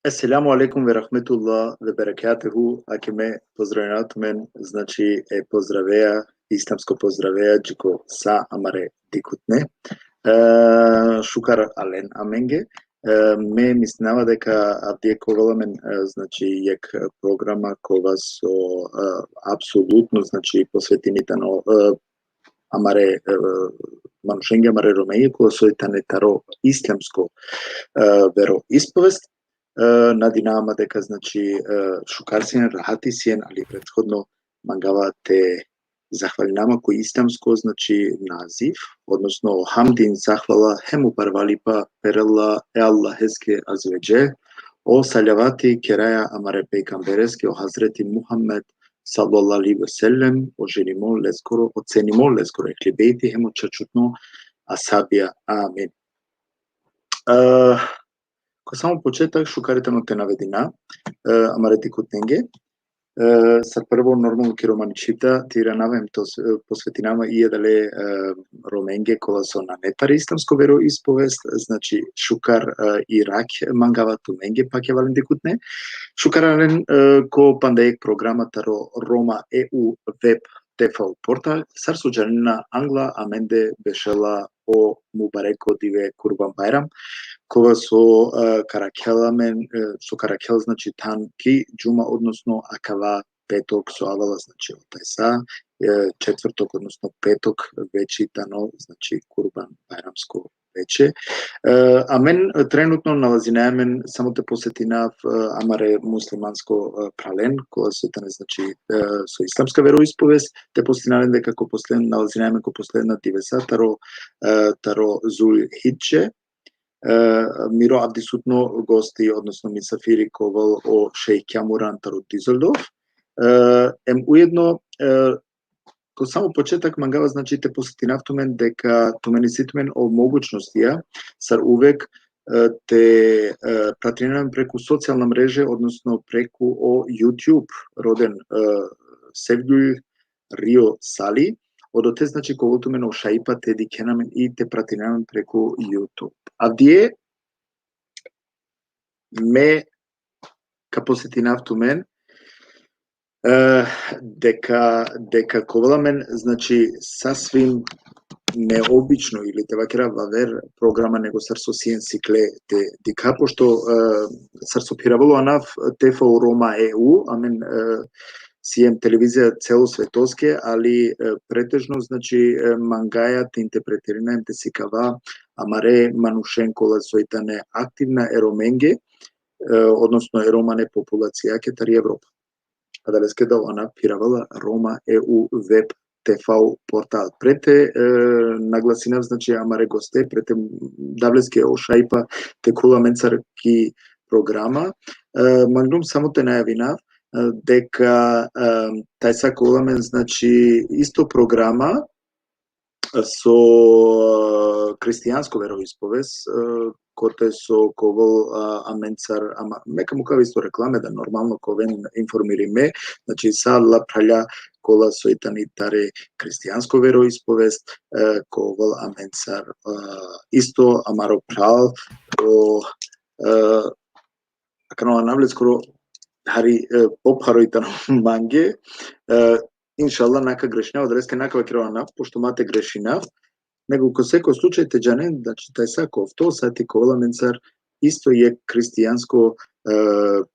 Assalamu alaikum ve rahmetullah ve berekatuhu. Ako me pozdravljate men, znači pozdravlja, islamsko pozdravlja džiko sa amare dikutne. Šukar alen amenge. Me misnava deka avdje kovalamen, znači jek programa kova so apsolutno, znači posvetinitano amare manušenge amare romeje, kova so itane taro islamsko vero ispovest. Nadi nama deka znači šukarsijen, rahatisijen, ali prethodno mangava te zahvalinama koji islamsko znači naziv, odnosno hamdin zahvala hemu parvalipa perella e Allah heske azveđe, o saljavati keraja amare pejkambereske o Hazreti Muhammed sallallahu alaihi ve sellem, oženimo leskoro, ocenimo leskoro eklibeti hemu čačutno asabija, amin. Ko samo početak šukaritano te navedina, amareti kutnenge, sad prvo normalno ki romaničita tira navem to posvetinama i jedale romenge kola so na netari islamsko vero ispovest, znači šukar Irak mangava tu menge pak je valente kutne. Šukaralen ko pandejek programa taro Roma EU web TV portal, sar suđanina Angla amende bešela o Mubareko dive Kurban Bayram, kova so karakelamen, so karakel znači tan ki džuma, odnosno akava petok so avala, znači taj sa četvrtok, odnosno petok veći tano, znači Kurban Bayramsko veće. A men trenutno nalazi namen samo te posjetina amare muslimansko pralen, koja se tane znači so islamska veroispovest, te posjetinalen da kako posledn nalazi namen ko posledna divesa taro Zul Hidže. Miro abdisutno gosti, odnosno misafiri koval o šejk Kamuran taro Düsseldorf. Ujedno, ko samo početak mangava znači te posjetina v tumen, deka tumeni situmen o mogućnostija, sar uvek te pratinam preko socijalne mreže, odnosno preko o YouTube, roden Sevgül Rio Sali, od te znači ko tumen o šajpa te dikenamen i te pratinam preko YouTube. A gdje me ka posjetina v tumen, deka kovalamen, znači sasvim neobično ili te vakera vaver programa nego sar so sijen sikle te dika, pošto sar so piravalo anav TV Roma EU, amen sijem televizija celosvetoske, ali pretežno znači mangaja te interpretirina te sikava amare manušenkola sojtane aktivna eromenge, odnosno eromane populacija ketari Evropa. A da leske da ona piravala Roma EU web TV portal. Prete naglasinav znači amare goste, prete davleske ošajpa te kula mencarki programa. Magnum samo te najavinav, deka taj sa kulamen znači isto programa so kristijansko veroispovest, kote so koval amencar, meka mu kao isto reklame da normalno koven informiri me, znači sad la pralja kola so itani tare kristijansko veroispovest, koval amencar isto amaro pral o akano navle skoro hari popharo itano mange, inšallah naka grešina, odreske naka vakirova pošto mate grešina, nego ko seko slučaj te džanen, znači taj sakov to sati kovala mencar isto je kristijansko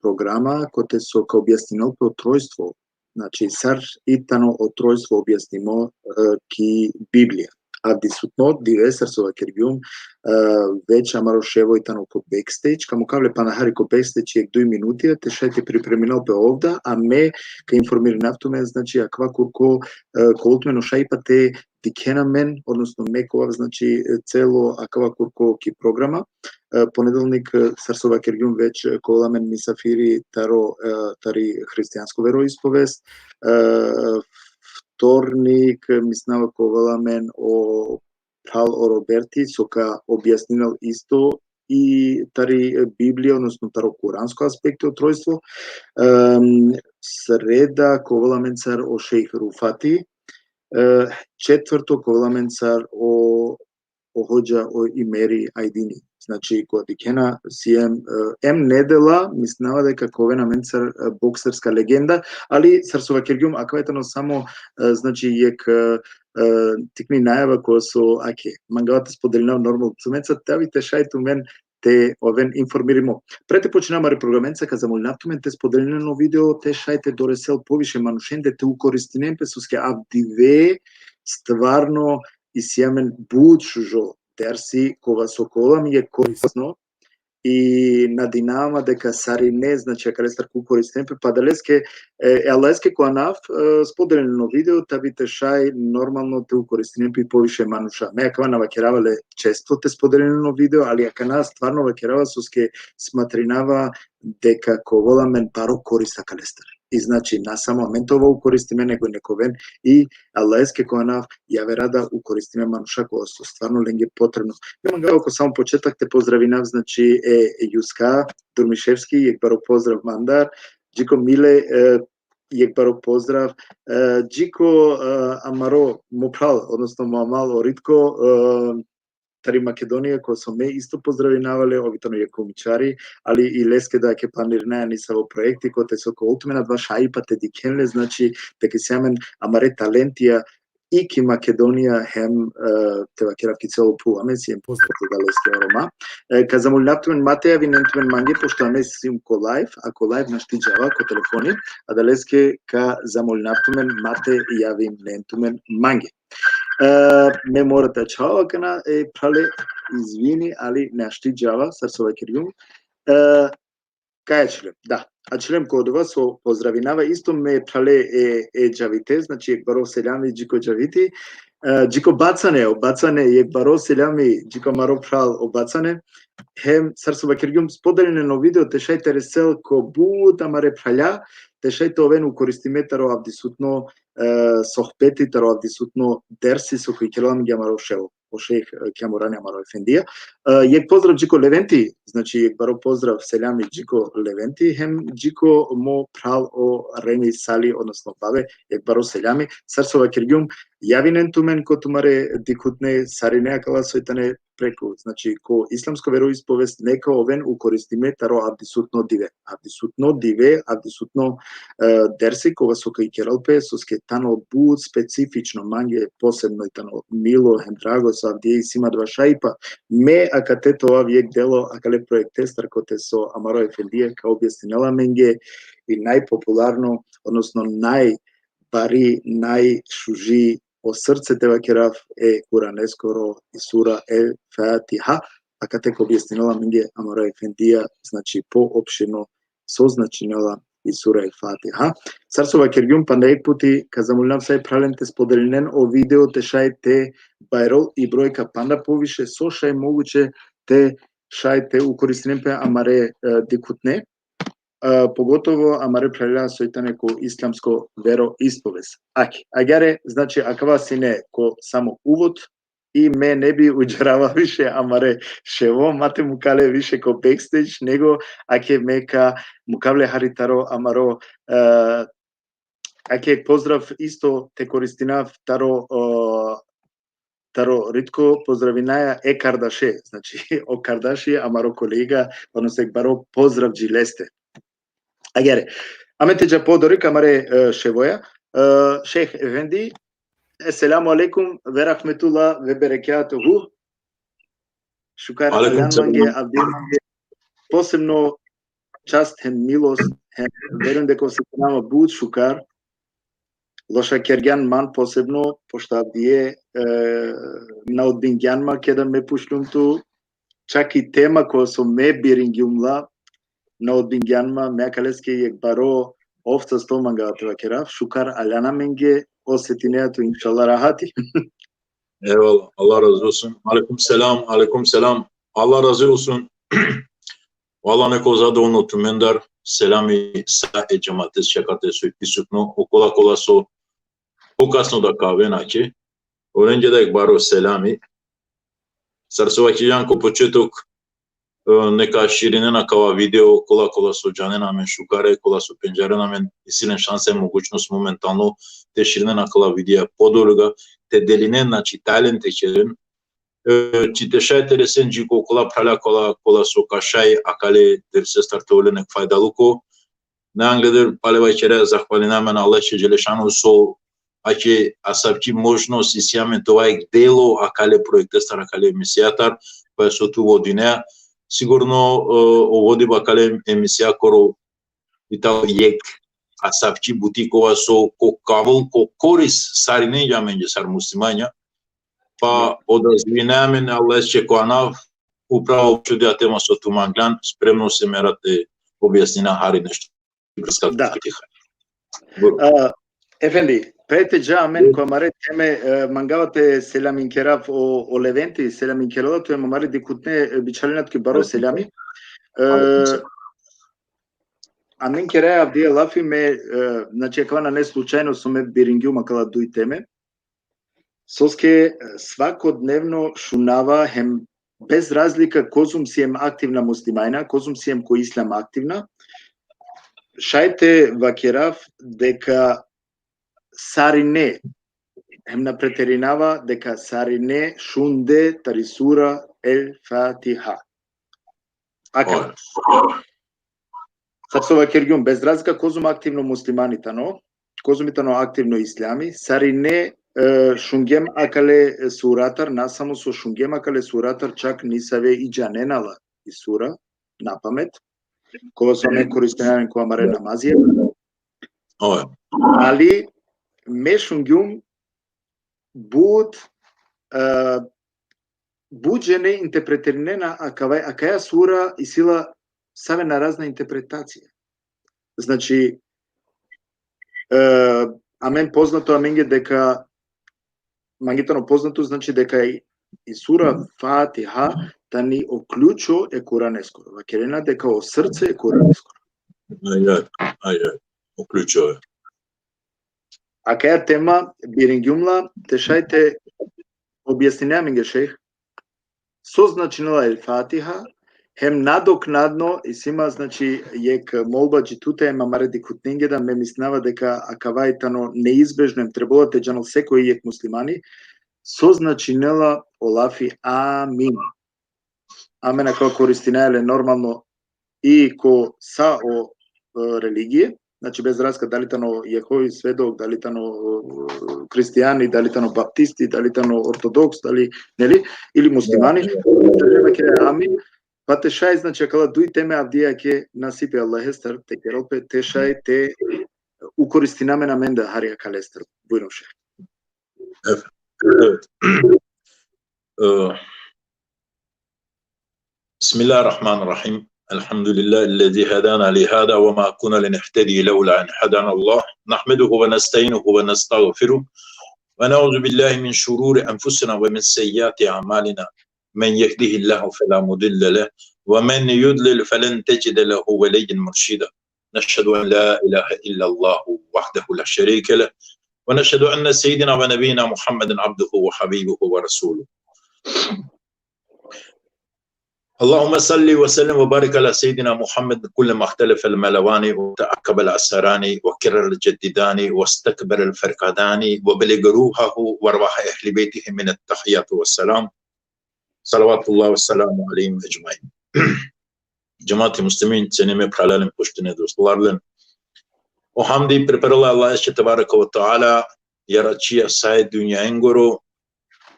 programa, kote so kao objasnino o trojstvo, znači sar itano o trojstvo objasnimo ki Biblija. A disutno divesar so vakirgium već amaro ševo itano ko backstage, kamo kavle panahari ko backstage je 2 minutija, te šajte pripreminal pe ovda, a me ka informiri naftume, znači akvakur ko kolutmeno šajpa te dikenamen, odnosno mekova, znači celo akvakur ko ki programa. Ponedelnik Sarsova Kirgjum već kolamen misafiri tari hristijansko veroispovest. Vtornik misnava kovalamen o pral o Roberti soka objasnil isto i tari Biblija, odnosno taro kuransko aspekte o trojstvo. Sreda kovalaменцар o šejh Rufati. Четврто ковalaменцар o hođa o Imeri Ajdini. Znači, kod Ikena sijem недела, мислева дека ковенаменцар боксерска легенда, али сарсова кергјум акаветано само, значи, јек тикни најава која со, мангавата споделина нормал цумеца, тавите шајту мен те овен информиримо. Прете починама репрограменца, ка замолнавтумен те споделено видео, те шајте доресел повише манушенде, те укористинем песуске авдиве, стварно и сјамен будшужо терси кога сокола ми е корисно и надинама дека сари не, значи ако рестар ку користемпе, па далеске елеске која нав споделено видео, табите шај нормално те укористенемпи повише мануша. Ме ака на вакеравале често те споделено видео, али ака на стварно вакерава соске сматринава дека коволамен паро користа калестар. И значи на само моментово укористиме него нековен и алеске која нав јаве рада укористиме мануша која со стварно ленге потребно. Имам га око само почетак те поздравинав, значи Јуска Дурмишевски, јек баро поздрав Мандар, Джико Миле, јек баро поздрав, Джико Амаро Мопрал, односно Мамал Оритко, тари Македонија, која со ме исто поздравинавале, обитано је комичари, али и леске да ќе планираја ни са во проекти, кој те со колтумена два шајпа те дикенле, значи, дека сјамен амаре талентија и ки Македонија хем те вакеравки цело пуваме, си ем поздрав да леске орома. Ка замолнавтумен Матеја винентумен манге, пошто аме сим ко лайв, ако лайв наштиџава ко телефони, а да леске ка замолнавтумен Мате јави нентумен манге. Ме морате чао кана прале извини, али не аштиџава, сар со вакерјум. Кај члем? Да. А члем кодова со поздравинава исто ме прале џавите, значи ек баро селјами Джико џавити, Джико бацане, обацане, ек баро селјами Джико маро прал обацане. Хем сар со вакерјум споделено видео те шајте ресел ко бут амаре пралја, те шајте овен укористиметаро авдисутно сохпети таро авдисутно дерси со кој келам ги амаро шево. О шејх Кјамурани амаро ефендија. Јек поздрав Джико Левенти, значи јек баро поздрав селјами Джико Левенти, хем Джико мо прал о Реми Сали, односно бабе, јек баро селјами, сар со вакерјум јавинен тумен ко тумаре дикутне сарине акала сојтане преку, значи ко исламско вероисповест нека овен укористиме таро абдисутно диве. Абдисутно диве, абдисутно дерси кога со кај кералпе со скетано буд специфично манге посебно и тано мило хем драго со авдији сима два шајпа. Ме ака те тоа виек дело акале проектестар коте со Амаро Ефендија ка објаснила менге и најпопуларно, односно најбари, најшужи о срце те вакерав Куранескоро и сура Фатиха, а кате ко објаснила менге Амаро Ефендија, значи поопширно созначинела и сура Фатиха. Сар со вакерјум па најек пути ка замолнав сај праленте споделен о видео те шајте бајрол и бројка панда повише со шај могуче те шајте укористенепе амаре дикутне, поготово амаре пралја сојтане ко исламско вероисповест. Агаре, значи акава сине ко само увод и ме не би уџарава више амаре шево, мате му кале више ко бекстејдж, него аке мека му кавле харитаро амаро аке поздрав исто те користинав таро ритко поздравинаја Кардаше, значи о Кардаши амаро колега, односно баро поздрав джилесте. Агере, амете џа подорик амаре шевоја, шех Ефенди, Еселаму алейкум, ве рахметула, ве берекатуху. Шукар алян манге, абдир манге, посебно част хем милост, хем верувам дека се нама буд шукар. Лоша кергјан ман посебно, пошто абдие на одбингјанма ке да ме пушлумту, чак и тема која со ме бирингјумла на одбингјанма, ме калеске јек баро овца стоманга вакерав, шукар аляна менге, осетинејато иншалла рахати. Eyvallah. Allah razı olsun. Aleyküm selam. Allah razı olsun. Valla neko zadovoljno mendar. Selami sa cemaate čekate su prisutno. Okola kola so pokasno da kave naki. Önce de baro selami. Сарсовакиян ко почеток нека ширинена кава видео кола со джанена мен шукаре, кола со пенџарена мен и силен шансе могуćност моментално те ширинена кала видео подолуга, те делине на читален те черен, читешай тересен джико кола праля кола со кашай акале дерсе стартоленек файдалуко, на англедер палева чере захвалина мен Аллах Джелешану со аче асапчи можност и сиаме това е дело акале проектестар акале емисијатар, па со туво динеа. Сигурно оводи бакале емисија коро и таа јек асапчи бутикова со кокавол корис сарине јаменџе сар муслимања, па одразвинеаме на Аллах коанав управо чудија тема со туманглан, спремно се мерате објаснина хари нешто. Да. Efendi, prete già a me come teme mangavate selamin keraf o leventi selamin kerola tu mamare di kutne biçalinat ki baro selami amen kere avdi lafi me znači akvana ne slučajno su me biringiu makala duj teme soske svakodnevno šunava hem bez razlika kozum sijem aktivna muslimajna kozum sijem ko islam aktivna šajte vakiraf deka Sarine, hemna preterинава дека Sarine шунде тарисура ел Фатиха. Ака. Сапсова кергјум без разлика козум активно муслиманитано, козумитано активно ислами, Sarine шунгем акале суратар, насамо со шунгем акале суратар чак нисаве и джаненала и сура на памет, кога со не користенавен која маре намазија. Али Meshungum buđene interpretirana a kaja sura i sila same na razna interpretacija. Znači, amen poznato, amen je deka mangitano poznato, znači deka i sura Fatiha da ni oključo e kuraneskoro. Vakerena deka o srce e kuraneskoro. Ajaj, oključo je. A kaja tema biringiumla, tešajte objašnjavanje šejh. So značinila el Fatiha, hem nadoknadno i sima znači jek molba džitute ema maredi kutninge da me misnava deka akavajtano neizbežnem trebovate džanal seko i jek muslimani, so značinila olafi amin. Amena kao koristinajele normalno i ko sa o religije, znači bez razlika da li tano Jehovi svedok, da li tano kristijani, da li tano baptisti, da li tano ortodoks, da li neli, ili muslimani, treba kere amin, pa te šaj, znači akala duj teme avdija ke nasipe Allahestar, te kerope, te šaj, te ukoristi namena menda harija kalestar, bujno še. Bismillahirrahmanirrahim. الحمد لله الذي هدانا لهذا وما كنا لنهتدي لولا أن هدانا الله نحمده ونستعينه ونستغفره ونعوذ بالله من شرور أنفسنا ومن سيئات أعمالنا من يهده الله فلا مضل له ومن يضلل فلن تجد له وليا مرشدا نشهد أن لا إله إلا الله وحده لا شريك له ونشهد أن سيدنا ونبينا محمد عبده وحبيبه ورسوله اللهم صل وسلم وبارك على سيدنا محمد كل ما اختلف الملوان وتعقب العسران وكرر الجددان واستكبر الفرقدان وبلغ روحه وارواح اهل بيته من التحيات والسلام صلوات الله والسلام عليهم اجمعين. جماعة المسلمين سنمي برالالم پشتنه دوستlarlen. O hamdi priprala Allah tebaraka ve taala yaraçıya say dünya engoro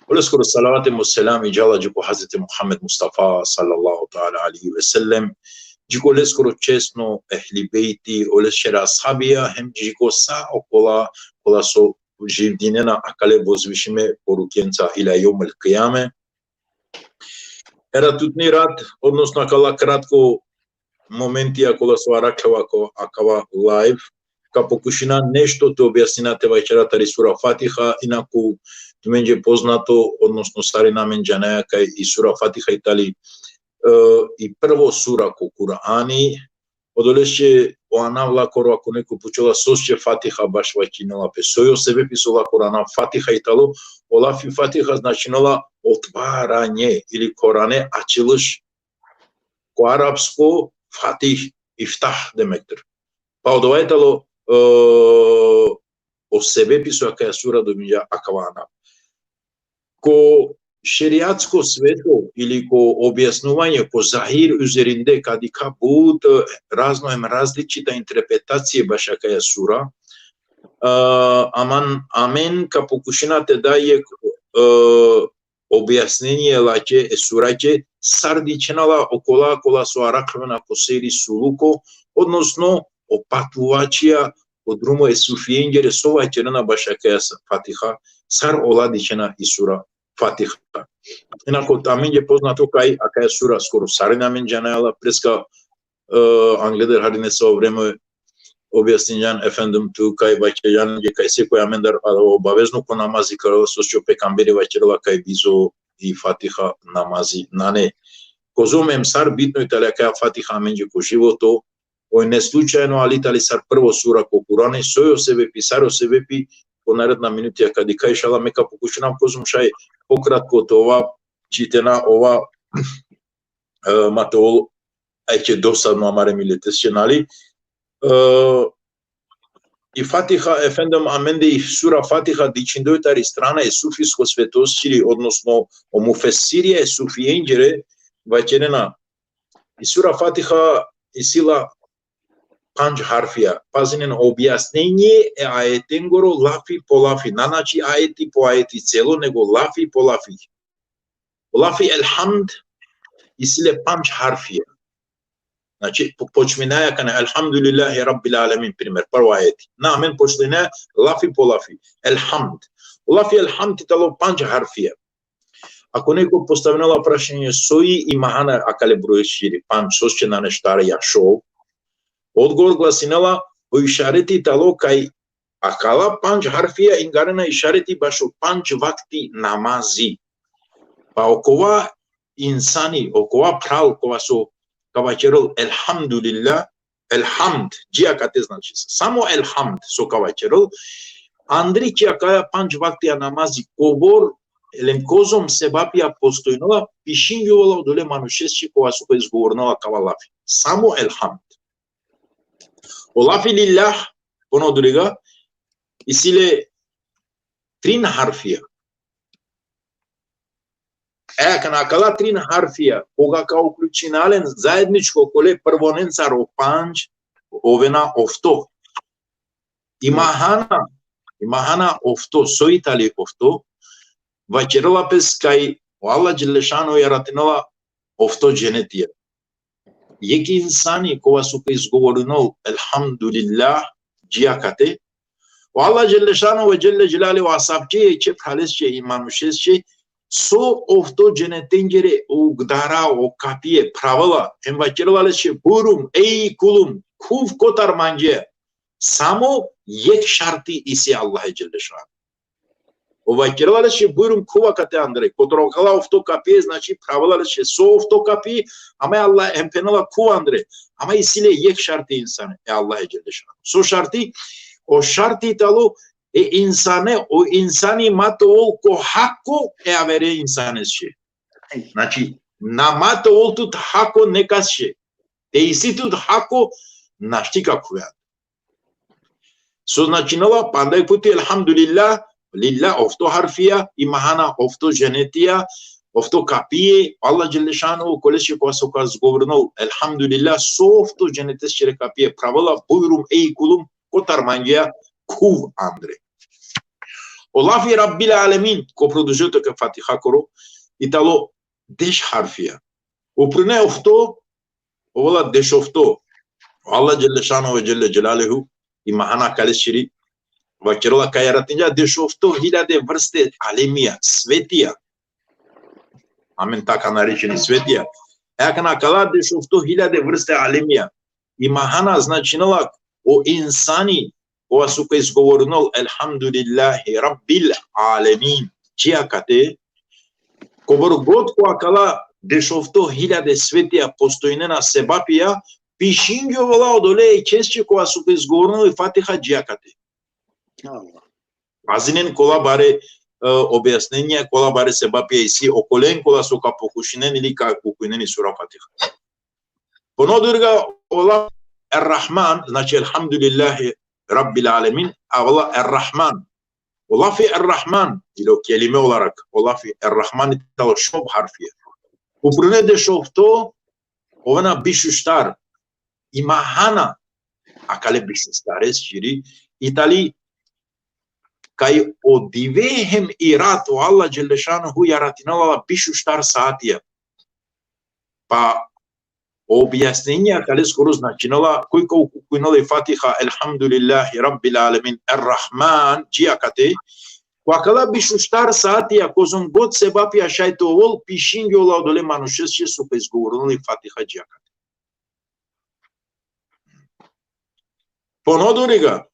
ولسكر الصلوات والسلام جل جكو حضرت محمد مصطفى صلى الله تعالى عليه وسلم جكو لسكر چسنو اهل بيتي ولسكر اصحابيا هم جكو سا وكلا سو جيديننا akale возвишиме порукенца ila يوم القيامه. Era tutni rad, odnosno akala kratko моменти кола со аракава акава лайв ка покушина нешто те објаснинате вајчера тари сура Фатиха, инаку менџе познато, односно старина мен џанеја кај и сура Фатиха итали и прво сура ко Курани, одолеше оанавла коро ако некој почела сосче Фатиха баш вајчинела пе сојо себе писола Курана Фатиха итало, Olafi Fatiha значила otvaranje ili Korane açılış. Cu arapsko Fatih, iftah demektir. Pa od ovaj talo o sebepi su akaja sura dominja akavana. Ko şeriatsko sveto ili ko objasnuvanje, ko zahir üzerinde kadika bud različita interpretacije baš akaja sura, amen ka pokušinate da je objasnenje lače surače sardičenala okola su arakvena po seri suluko, odnosno opatuvačija od drumo je sufijengere sova čerena baš akaja Fatiha, sar oladičena i sura Fatiha. Inako tamin je poznato kaj akaja sura skoro sarina menđanala, preska Angleder hadine sa vreme objasnjenjan efendim tu kaj vaćejan je kaj se koja mendar obavezno ko namazi kao sosio pekamberi vaćerala kaj bizo i Fatiha namazi nane. Kozumem sar bitno italija kaj Fatiha menđe ko životo, oj ne slučajno ali tali sar prvo sura ko Kurane, sojo sebepi, saro sebepi, po naredna minutija kad i kaj šala meka pokušenam kozum šaj pokratko to ova čitena ova matol ajče dosadno amare miletesjenali. I Fatiha, efendim, amende i sura Fatiha dičindojtari strana je sufijsko svetosili, odnosno o mufesirije sufijenđere vaćerena. I sura Fatiha i sila panj harfija, pazinen objasnenje ajetengoro lafi po lafi, nanači ajeti po ajeti celo, nego lafi po lafi. Lafi elhamd i sile panj harfija. Znači, počminaja kana alhamdulillahi rabbil alamin, primjer, prvo ajeti. Na amen počminaja lafi po lafi. Elhamd. Lafi elhamd italo panj harfija. Ako neko postavnala prašenje soji i mahana akale broje širi, pan sosčena neštara jašov, odgovor glasinala o išareti talo kaj akala panj harfija ingarena išareti baš o panj vakti namazi. Pa okova insani, okova pral kova so kavačerol elhamdulillah, elhamd, džija kate znači, samo elhamd so kavačerol, andri čija kaja panč vaktija namazi kobor, elenkozom sebapija postojnova, pišinjovala od ole manušesči kova su koja izgovornala kava lafi. Samo elhamd. O lafi lillah, ono druga, isile trin harfija. Kana kala trin harfija, koga kao uključinalen zajedničko kole prvonenca ropanč, ovena ofto. Imahana ofto, soitali ofto, vačerala pes kaj o Allah Đelešanu je ratinala ofto dženetija. Jeki insani kova su kaj izgovorino alhamdulillah džijakate, o Allah Đelešanu ve Đelle Đelali o asabče je čep halesče i manušesče, so ofto cenetengere o gdara o kapije pravila envaçervale şey burum ey kulum kuv kotar manje samo yek şartı ise Allah Celle Şan. O vaçervale şey burum kuva kate andre kotorokala ofto kapije znači pravila şey so ofto kapije ama Allah empenala kuv andre ama isile yek şartı insan Allah Celle Şan. So şartı o şartı talo o insani matol ko hako avere insanesce. Znači, na matol tut hako nekasce. Te isi tut hako našti kako je. So znači nova pandaj puti alhamdulillah, lillah ofto harfija, imahana ofto ženetija, ofto kapije, Allah Đelešanu koleše koja se koja zgovornol, alhamdulillah, so ofto ženetesce kapije pravila, bujrum ej kulum, kotar manjja, kuv andre. O lafi rabbil alamin ko produžio to ka Fatiha koro italo desh harfija. Uprune ofto ovola desh ofto Allah Jelle Šanu ve Jelle Jelaluhu i mahana kaleširi vačerola ka yaratinja desh ofto hiljade vrste alemija svetija. Amen taka narečeni svetija. Kana kala desh ofto hiljade vrste alemija i mahana značinala o insani ova su kaj izgovornol alhamdulillahi rabbil alamin čijakate kobor god ko akala dešovto hiljade svetija postojnena sebapija pišinjovala od ole i češće kova su kaj izgovornol Fatiha čijakate. Pazinen kola bare objasnenie kola bare se bapia isi okolen kola soka pokushinen ili ka kukuinen sura Fatiha. Ponodurga ola Ar-Rahman, znači elhamdülillahi Rabbil alemin, Allah Ar-Rahman. Ola fi Ar-Rahman, ili o kelime olarak, ola fi Ar-Rahman italo şov harfiye. Uprune de şovto, ovena bişuştar, imahana, akale bişuştares şiri, itali, kai o divehem irat, o Allah Celle Şanuhu yaratinala bişuştar saatiye. Pa objasnenia care skoro značinala koliko kuinole Fatiha elhamdulillahi rabbil alamin ar-Rahman jiakate Wakala bishustar saati akozon god sebapi ashai tovol pishin yola dole manushes și supezgurul Fatiha jiakat. Ponoduriga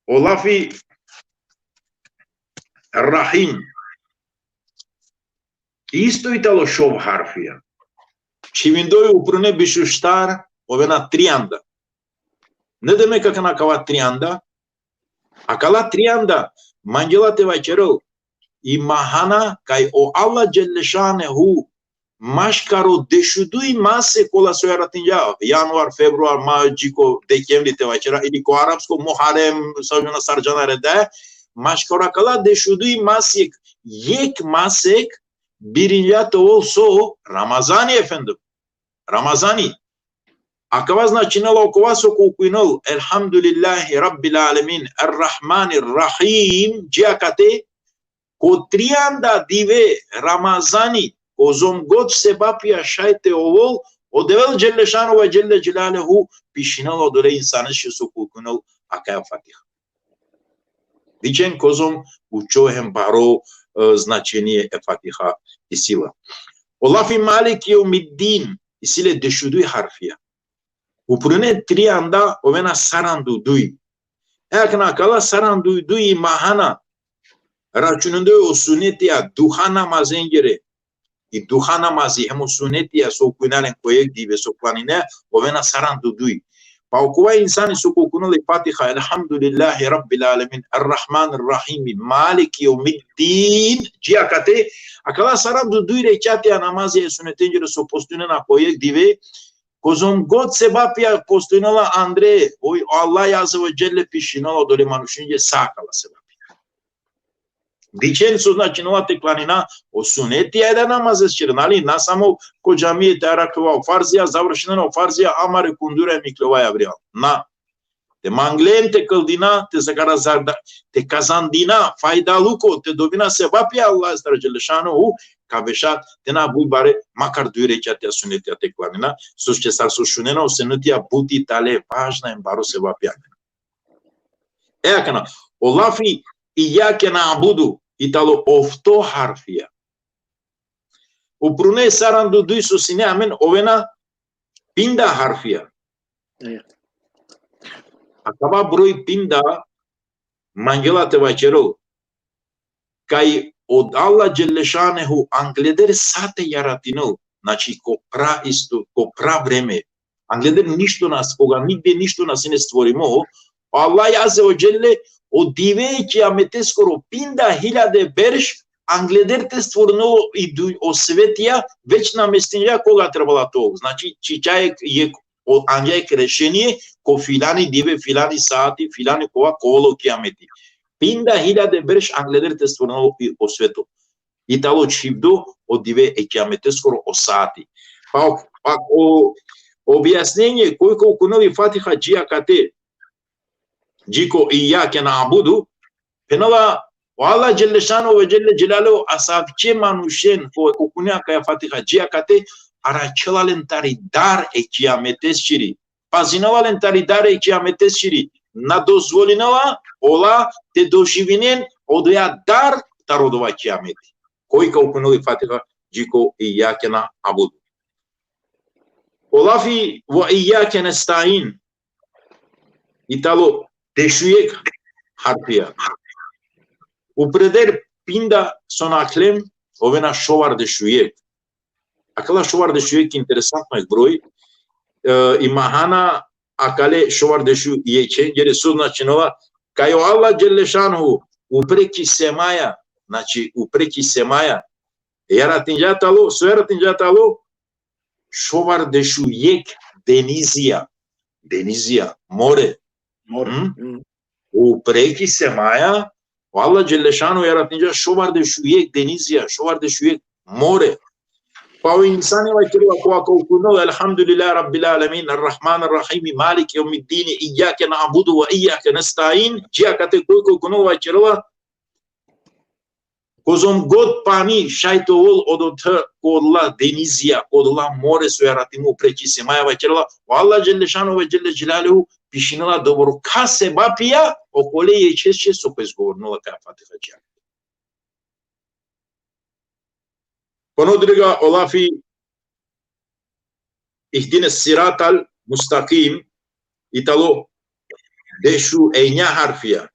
Olafi Rahim isto italo shov harfia. Чивиндой упруне бишуштар овена трианда. Не деме как на кава трианда, а кала трианда манджела те вачерол и махана кай о Алла Джеллешане ху машкаро дешудуи масе кола сояратинja januar, februar, magico, decembrie te vachera ili co arabsco Muharrem sau una sarjanare de mashkara kala deshudui masek yek masek birinci olso Ramazani efendim. Ramazani. Acaba značinalo okovaso kukuinol elhamdulillahi rabbil alamin ar-Rahmanir Rahim jiakate ko trianda dive Ramazani o zongot sebapi așaite ovol o devel Celle Şanu ve Celle Celaluhu pishinalo dole insanı și su kukuinol akaya Fatiha. Dicem kozom uchohem baro značenie e Fatiha isila. Olafi Malik Yevmiddin isile deşudui harfiya. Uprune trianda ovena sarandudui. Eakna kala sarandudui mahana računându o sunetia duha namazengere. I duha namazi hemo sunetia so kuinalen koyek dive so planine ovena sarandudui. Pa okuva insani su kukunule Fatiha elhamdulillahi rabbil alamin ar-Rahmanir Rahim Malik Yevmiddin jiakate akala sarandudui rechatia namazi sunetengere so postunena koyek dive Kozom god sebapia postunala Andre oi Allah azze ve celle pishinala dole manushinje sakala sebapia. Dicen suznačinala te planina o sunetia da namazes čirnali nasamo ko džamije te arakova farzia završena farzia amare kundure miklova abrial. Na te manglen te căldina te zagarazarda te kazandina faydaluko te dobina sebapia Allah azze celle şanuhu Kaveșat, tena bulbare, makar dui rechatea sunetia te planina, sus ce s-ar sușunena o senutia buti tale važna în baro se va piacă. Ea cana, olafi iake na abudu, italo ofto harfia. Uprune sarandu dui susine amen ovena pinda harfia. Acaba broi pinda, mangela te va cerul, cai od Allah Celle Şanehu angleder sate yaratinul, znači ko pra vreme. Angleder ništo nas, koga nigde ništo nas ne stvorimo, Allah Azze ve Celle o dive ki ameteskoro pinda hiljade berš, angleder te stvorilo i o svetija već namestinja koga trebala to. Znači čičajek je anjajek rešenje ko filani dive, filani saati, filani kova kovolo kiameti. Pinda hiljade berš angleder te stvorilo o svetu. Italo čivdo o dive ekiameteskoro o sati. Pa o objasnenje koliko ukunovi Fatiha jiakate jiko iyake na'budu penala o Allah Celle Şanu ve Celle Celaluhu asabçe manuşen ko okunia kaya Fatiha jiakate araçalalen dar ekiametes şiri. Pazinalalen dar ekiametes şiri. Na dozvolinala ola te doživinen odvea dar tarodova kiameti. Koika ukunuli Fatiha jiko iyake na'budu. Olafi ve iyake nesta'in. Italo deşuyek harfiya. Upreder pinda sonaklem ovena šovar deşuyek. Akala šovar deşuyek interesantno je broj. Imahana akale šovar dešu ječen, jer su značinova kao Allah Celle Şanuhu upreki semaya, znači upreki semaya, iar atingea talo, soar atingea talo, șovar de șuiec denizia, more. Upreki semaya, Allah Celleșanu iar atingea șovar de șuiec denizia, șovar de șuiec more. فهو إنسان يقول وكوكنه الحمد لله رب العالمين الرحمن الرحيم مالك يوم الدين إياك نعبد وإياك نستعين جاء كتكوي كوكنه ويقول Kozom god pani şaytol odotı kodla denizya kodla more soyaratimu precise maya vachela Allah Celle Şanu ve Celle Celaluhu pishinala dobro kase bapia o kole yecheche sopes govornula ka Fatiha ja. Ponodriga olafi ihdine siratal mustaqim italo dešu einja harfija.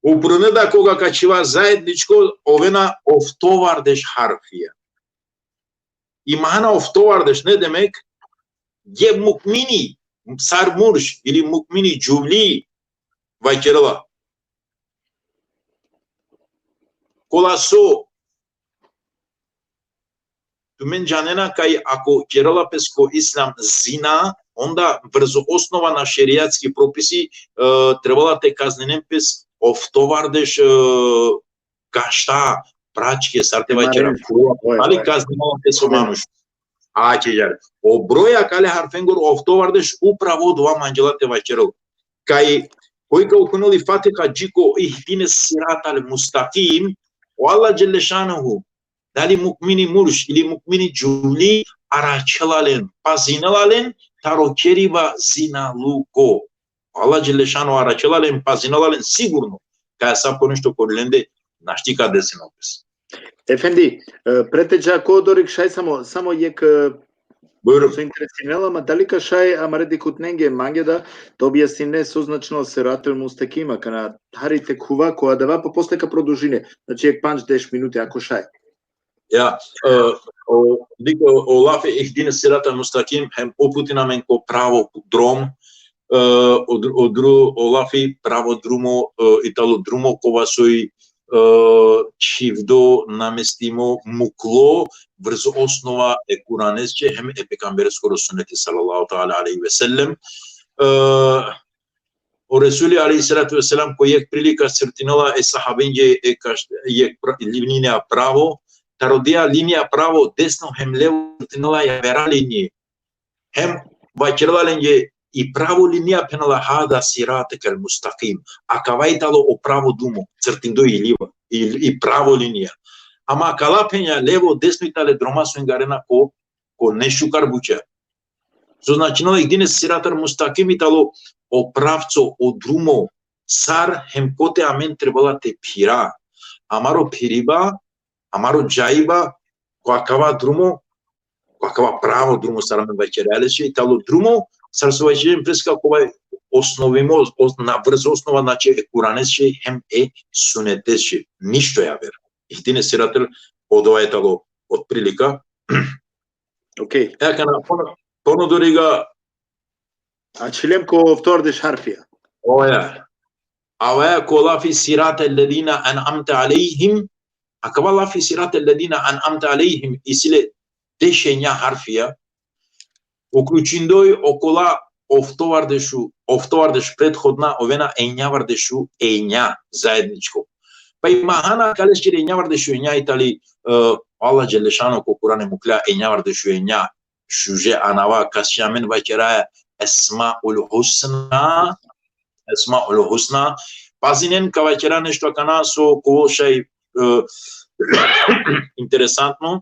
Uprânăda koga ca ceva zajedničko ovena oftovardeš harfija. İmana oftovardeš ne demek? Je mukmini sarmurş ili mukmini cuvli vajkerala. Kolaso tumen janena kai ako kerala pesko islam zina onda brzo osnova na šerijatski propisi trebala te kaznenem pes oftovardeš gașta pračke sarte vajkera ali kaznenala pes omanuš ačejar o broja kale harfengor oftovardeš upravo dva manjelate vajkerala kai koji ka ukunuli Fatiha jiko ihdine siratal mustaqim o Allah Celle Şanuhu dali mukmini murş ili mukmini cuvli araçalalen pazinalalen tarokeriva zinaluko Allah Celle Şanu araçalalen pazinalalen sigurno ca să ponești corilende naști ca desenopes. Efendi, preteđa ko Dorik šaj samo je su interesirala, ma dali ka šaj amaredi kutnenge mangeda to bi jasine suznačno seratel mustakima kana harite kuva ko adava pa posle ka produžine. Znači je 5-10 minute ako šaj. Ja, dico Olaf ihdine siratal mustaqim hem oputinamen ko pravo drom Olafi pravo drumo italo drumo kovasoi čivdo namestimo muklo vrzo osnova e Kuranesce hem e peygambersko sunneti sallallahu ta'ala aleyhi ve sellem o Resuli aleyhi salatu ve selam ko jek prilika srtinala e sahabenje e jek linija pravo tarodia linija pravo desno hem levo srtinala je vera linije hem vajkerlalenge i pravo linija penala hada siratekel mustaqim akavaitalo o pravo dumo crtindo i liva i pravo linija ama kala penja levo desno itale droma su engarena ko nešukar buče so značilo ihdine siratel mustaqim italo o pravco o drumo sar hemkote amen trebala te pira amaro piriba amaro jaiba ko akava drumo ko akava pravo drumo saramen vajkeraleće italo drumo Sar să văzem presca cum osnovimo na vrzo osnova znači e Kuranesce hem e sunetesce ništo je aver. Ihdine siratel odova je talo otprilika. Okej. Ja kana ponudoriga Açilem ko vtordeš harfija. Oja. Ava ko lafi siratel ladina an'amta alejhim akava lafi siratel ladina an'amta alejhim isile deşenja harfija uključindoj okola oftovardeš prethodna ovena enjavardeš enja zajedničko. Pa i mahana kalešćer enjavardeš enja itali Allah Đelešanu ko Kurane muklja enjavardeš enja šuže anava kasjamen vajkeraja esma'ul husna pazinen ka vajkera nešto kana so kovošaj interesantno.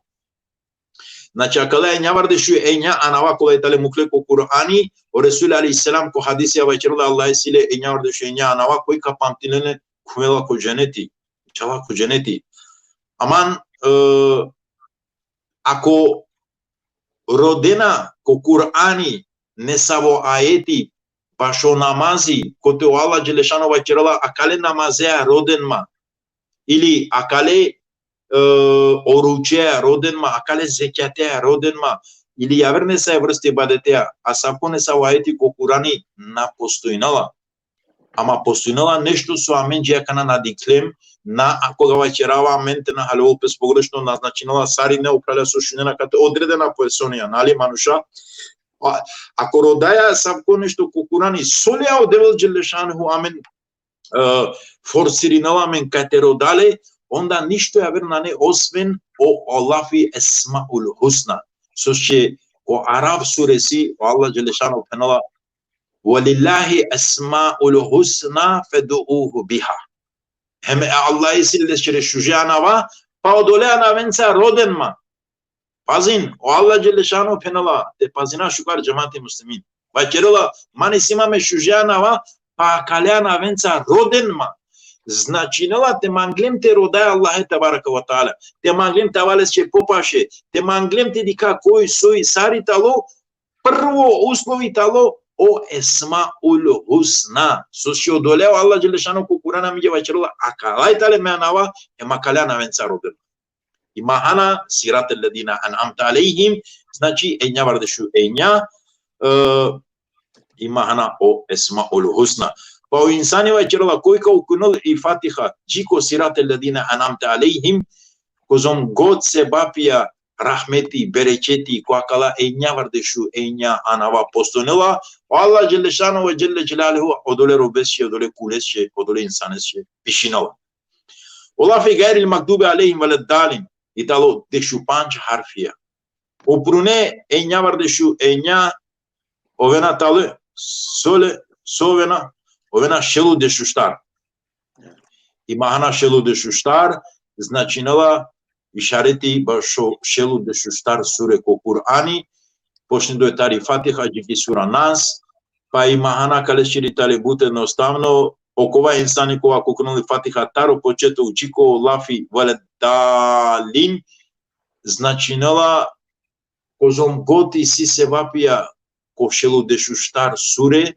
Znači, akala e njavardešu e nja anava kola itale mukle ko Kur'ani o Resul aleyhisselam ko hadisi avajkerala Allah esile e njavardešu e nja anava koji ka pamtilene kumela ko ceneti. Čala ko ceneti. Aman, ako rodena ko Kur'ani nesavo ayeti bašo namazi ko te o Allah Đelešanu avajkerala akale namazea rodenma ili akale oručeja rodenma, akale zekiateja rodenma ili javerne sa je vrste badeteja, a sapone sa vajeti ko Kurani napostojnala. Ама постојнала нешто со аменџија кана надиклем на ако га ваќерава аменте на халеол пес погрешно назначинала сари не управля со шунена като одредена поесонија, нали мануша? Ако родаја сабко нешто ко Курани солеа одевел джелешанху амен форсиринала мен кате родале, онда ништо ја верна не освен о Аллафи есмаул хусна. Со че о араб суреси Аллах джелешанху пенала وَلِلَّهِ أَسْمَاءُ الْحُسْنَى فَدُعُوهُ بِهَا. Hem Allah isille şere şujanava pa odolea venca rodenma. Pazin, o Allah Celle Şanu penala te pazina şukar cemaati muslimin. Vakerela manisima me šujanava pa kaljana venca rodenma. Значинала те манглем те родая Аллахе табарака ва таала. Те манглем тавалес че попаше. Те манглем те дика кој сој сари тало прво услови тало o esmaul husna. So și o doleau Allah Jeleshanu cu Curana mi va cerula akalai tale meanava e makalana vența roden. Imahana sirat alladina an'amta alaihim znači enja vardeshu enja imahana o esmaul husna. Pa o insani va cerula koji kao kunul i Fatiha jiko sirat alladina an'amta alaihim kozom god se bapia rahmeti, bereketi, cu acala enja vardeshu enja anava postonela Allah Celle Şanu ve Celle Celaluhu odole robesce, odole culesce, odole insanesce, piscinala. Ola fi gairil magdubi alehim veleddalin, italo deshu panch harfia. O prune enja vardeshu enja ovena tale, sole, sovena, ovena šelu deshu štar. Imahana šelu deshu štar, značinala išareti bašo šelu deshu štar sure ko Kur'ani, počne do etari Fatiha, džiki sura Nas, pa imahana kaleširi tale bute jednostavno, okova insani ko ako kunuli Fatiha taro početo džiko lafi valedalin, značinala kozom goti si se vapija ko šelu deshu štar sure,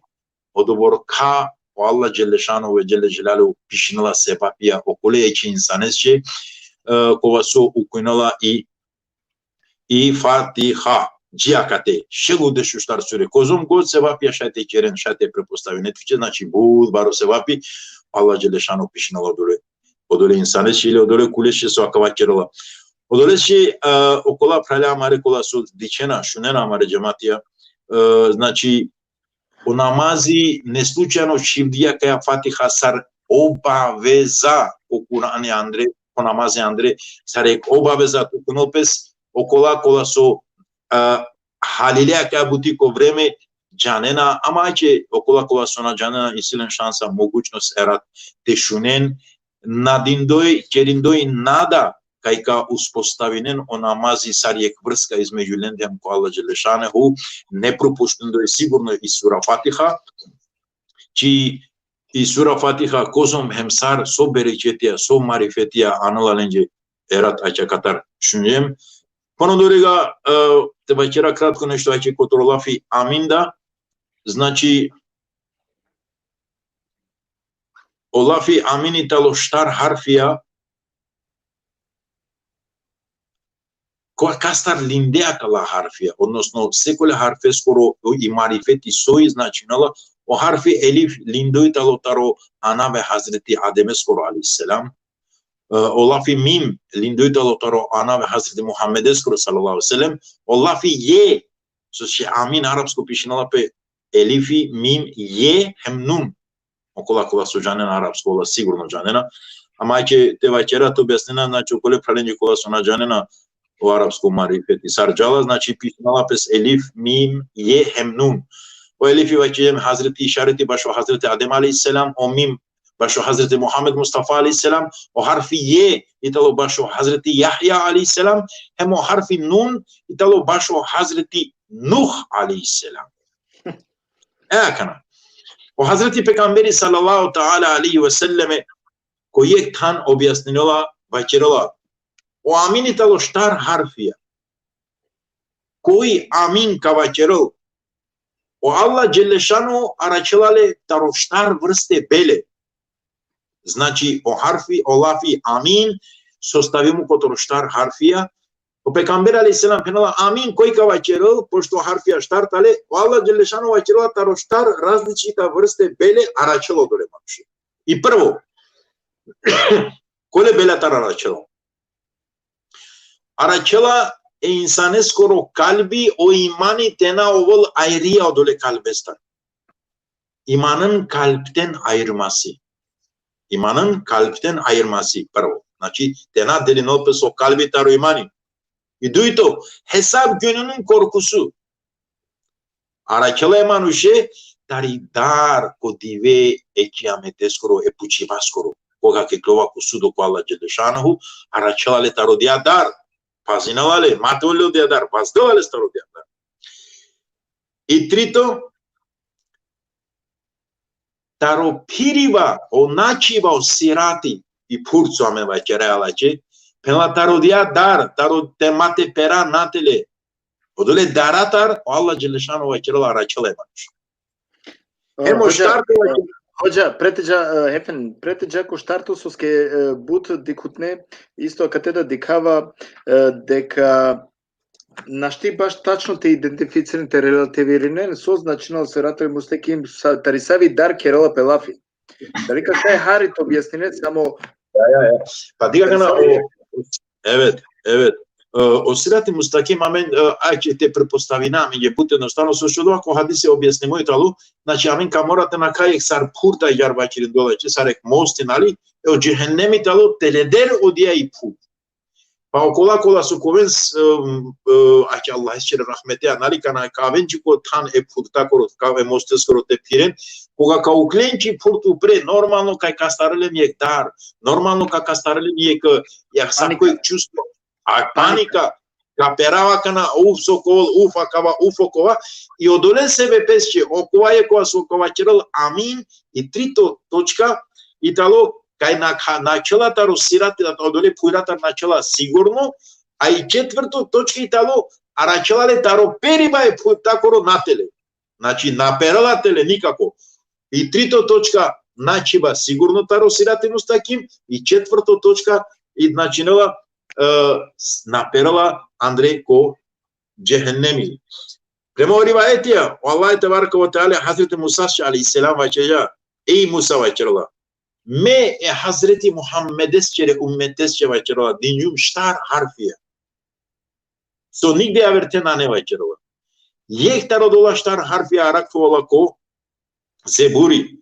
odobor ka o Allah Jelešanu ve Jelle Jelalu pišinala se vapija okole eći insanesće, kova so ukunala i Fatiha. Džiakate, šelu deshu štar sure. Kozom god se vapi, šate keren, šate prepostavi. Ne tviče, znači bud, baro se vapi, Allah Jelešanu pišinala odole insanesće ili odole kulesće so akava kerala. Odole će okola pralja amare kola su dičena, šunena amare džematija. Znači, u namazi neslučajno šivdija kaja Fatiha sar obaveza u Kur'ani Andre, po namazi Andre, sar ek obaveza tu kunopes, okola kola su halilea kaja buti ko vreme džanena, ama će okola kola su na džanena i silen šansa mogućnost erat te šunen, nadindoj, kerindoj nada kajka uspostavinen o namazi sarijek vrska između lendem ko Allah Đelešanehu, nepropušteno je sigurno i sura Fatiha, či i sura Fatiha kozom hemsar so bereketija, so marifetija anala lenđe erat aća katar šunjem. Ponodoriga, te večera kratko nešto aće kotorolafi aminda, znači olafi amini talo štar harfija, kastar lindea kala harfija, odnosno sekole harfe skoro i marifeti soji značinala, o harfi elif lindoj talo taro anave Hazreti Ademe skoro alaihissalam, o lafi mim lindoj talo taro anave Hazreti Muhammede skoro sallallahu alaihissalam, o lafi je, so će amin arapsko pišinala pe elifi mim je hem nun, okola kola su džanena arapsko, ola sigurno džanena, ama će te večera to objasnena, znači okole pralenje kola su na džanena, u arapskom marifeti sarđala, znači pisala pes elif, mim, je, hem, nun. O elifi vaćem Hazreti išareti bašo Hazreti Adem alaihissalam, o mim bašo Hazreti Muhammed Mustafa alaihissalam, o harfi je italo bašo Hazreti Yahya alaihissalam, hem o harfi nun italo bašo Hazreti Nuh alaihissalam. Kana. O Hazreti Pekamberi sallallahu ta'ala alaihi wa sallame, ko je tan objasnila vaćerala, o amini talo štar harfija, koji amin kavačerol, o Allah Đelešanu aračelale taro štar vrste bele. Znači, o harfi, o lafi amin, sostavimo kod taro štar harfija, O pejgamber aleyhisselam penala amin koji ka vačeril, pošto harfija štartale, Allah Đelešanu vačerila taro štar različita vrste bele aračelo dole manuši. I prvo, kole bele tar aračelo? Aračela e insane skoro kalbi o imani tena oval ayrıya dole kalbestar. İmanın kalpten ayırması. İmanın kalpten ayırması prvo. Znači, tena delin opes o kalbi taro imani. I duito, hesap gününün korkusu. Aračela manushe tari dar ko dive e kıyamete skoro e pučiva skoro. Koga ke klova ku sudo ko Allah Đelešanu, aračela le taro dia dar. Pazinalale, matolio dia dar, pazdolale staro dia dar. I trito, taro piriva o načiva o sirati i purcu ame vačere alače, penla taro dia dar, taro temate pera natele. Odole daratar, o Allah Đelešanu vačere la aračele manuš. Hemo štartu vačere. Hođa, preteđa ko štartu su ske but dikutne, isto kate da dikava deka našti baš tačno te identificirate relativirine, so značino se ratali mu s tekim tarisavi dar kerala pelafi. Dali ka kaj harit objasnine samo... Pa diga gana, evet. O sirati mustakim amen, aici te prepostavina, amen, je put jednostavno, so što ako hadise objasnimo i talu, znači amen, ka morate na kajek sar purta iar vacirin dole, ce sarek mosti, nali, o džehennemi talu, teleder odija i put. Pa okola su convins, aici Allah escere rahmetea, nali, ka avenci ko tan e purta korot, ka ave mostes korot te piren, koga ka uklenci purtu pre, normalno kaj kastarele mi je dar, normalno ka kastarele mi je ka, ja sam koji čustvo, a panika, ka perava kana akava ufokova i odole sebe pesće, okova je koja su okova čeral amin i trito točka i talo kaj načela taro sirati, odole pujratar načela sigurno, a i četvrto točka i talo, a načela le taro periba je takoro natele. Znači naperala tele nikako. I trito točka načiba sigurno taro sirati mustakim i četvrto točka i načinila naperala Andrej ko džehennemi. Prema o rivayetija, Allah tebaraka wa ta'ala Hazreti Musa aleyhisselam vačeja, ey Musa vačerala, me e Hazreti Muhammedes čere ummetes će vačerala, dinjum štar harfija. So nigde avertena ne vačerala. Jeh taro dola štar harfija arakfovala ko Zeburi,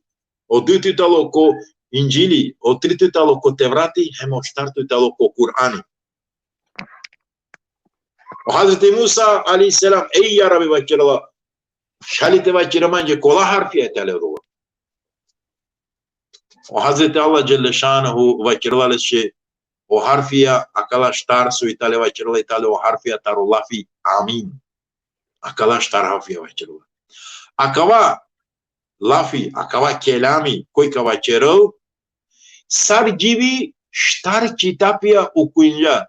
odutitalo ko Injili, otrititalo ko Tevrati, hemo štartitalo ko Kur'ani. Hazreti Musa aleyhisselam ey ya Rabbi vačerala, šalite vačeramanđe kola harfiya etale rola. O Hazreti Allah Đelešanu vačerala lesče o harfiya akala štar su itale vačerala itale o harfiya taro lafi amin. Akala štar harfiya vačerala. Akava lafi, akava kelami koji ka vačeral, sar dživi štar čitapija u kuinja.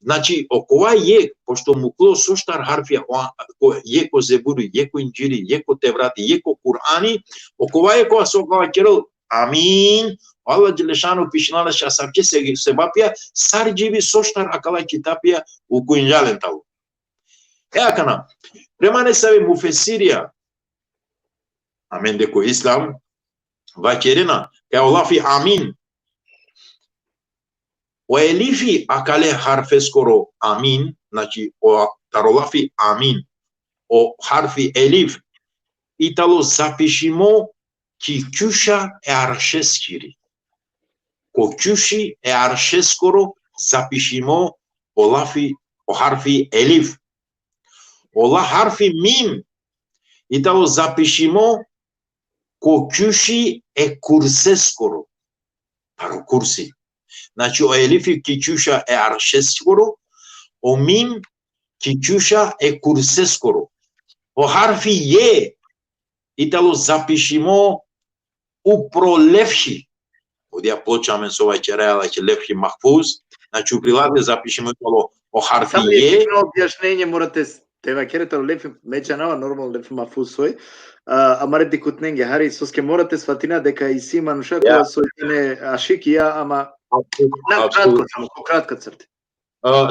Znači, okova je, pošto mu klo soštar harfija, je ko Zeburu, je ko Injili, je ko Tevrati, je ko Kur'ani, okova je ko asokava čeral, amin, Allah Đelešanu pišinala šasavče sebapija, sar dživi soštar akala čitapija u kuinjalen talu. Akana, premane save mufesirija, amen deko islam, vačerina, ka olafi amin, o elifi akale harfe skoro amin, znači o tarolafi amin, o harfi elif, italo zapišimo ki kjuša e aršeskiri. Ko kjuši e aršeskoro zapišimo o harfi elif. O la harfi mim, italo zapišimo ko kjuši e kurseskoro. Taro kursi. Znači o elifi kičuša e aršeskoro, o mim kičuša e kurseskoro. O harfi je, italo zapišimo u prolevši. Odija pločamen s ovaj čerela će levši mahfuz. Znači u prilade zapišimo italo o harfi je. Samo je objašnjenje morate tema kereta levši međanava normalno levši mahfuz svoj. Amare dikutnenge, hari soske morate svatina deka i si manuša koja su ne ašiki ja, ama kratko crte.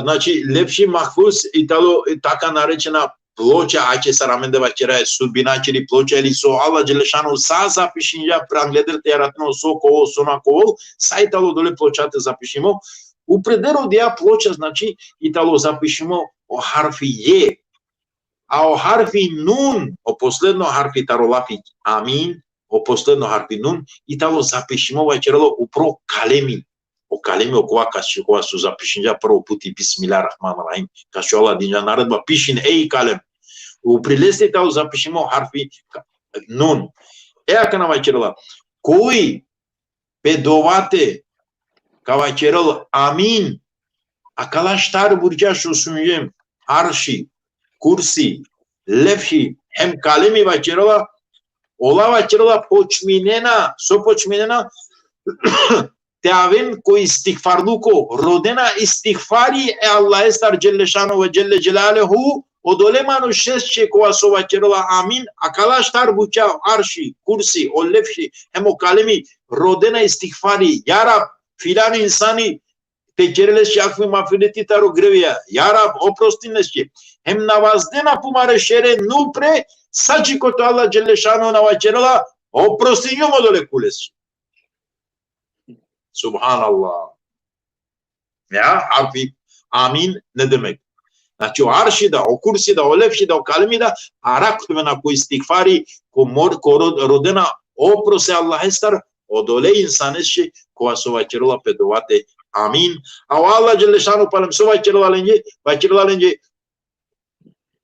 Znači, lepši mahfuz italo taka narečena ploča, ače saramende vačera je sudbinačili ploča ili so Allah Đelešanu sa zapišinja pranglederte jaratno so kovo, sona kovo, sa italo dole pločate zapišimo. U predero dija ploča, znači, italo zapišimo o harfi je, a o harfi nun, o posledno harfi tarolafi amin, o posledno harfi nun, italo zapišimo vačeralo upro kalemi. O kalemi okova kova su zapišinja prvo puti bismillahirrahmanirrahim. Kašu Allah dinja naredba pišin ej kalem. U prilesti italo zapišimo harfi nun. Eka na vačerala, koji pedovate kavačeral amin, a kalaştar burcaş usunyem, arşi, kursi, lefşi, hem kalemi vačerala, ola vačerala počminena, so počminena, te avem cu istighfarluko, rodena istighfari e Allah estar Celle Şanu ve Celle Celaluhu, o dolemanu şesçe kovaso vačerala amin, a kalaştar burcaş arşi, kursi, o lefşi, hem o kalemi, rodena istighfari, ya Rab, filan insani te cerelești acum mafileti taro grevia. Ya Rab, oprostinești. Hem navazdena pumare șere nu pre saci coto Allah Celle Şanu na vacerala oprostinju modole kules. Subhanallah. Ya harfi amin ne demek? Znači o arși da, o kursi da, o lefși da, o kalemi da, araktumena cu istighfari, cu rodena oprose Allah estar, o dole insanești cu asovacerula pe dovate. Amin. A Allah Celle Şanu palem vacerula lenge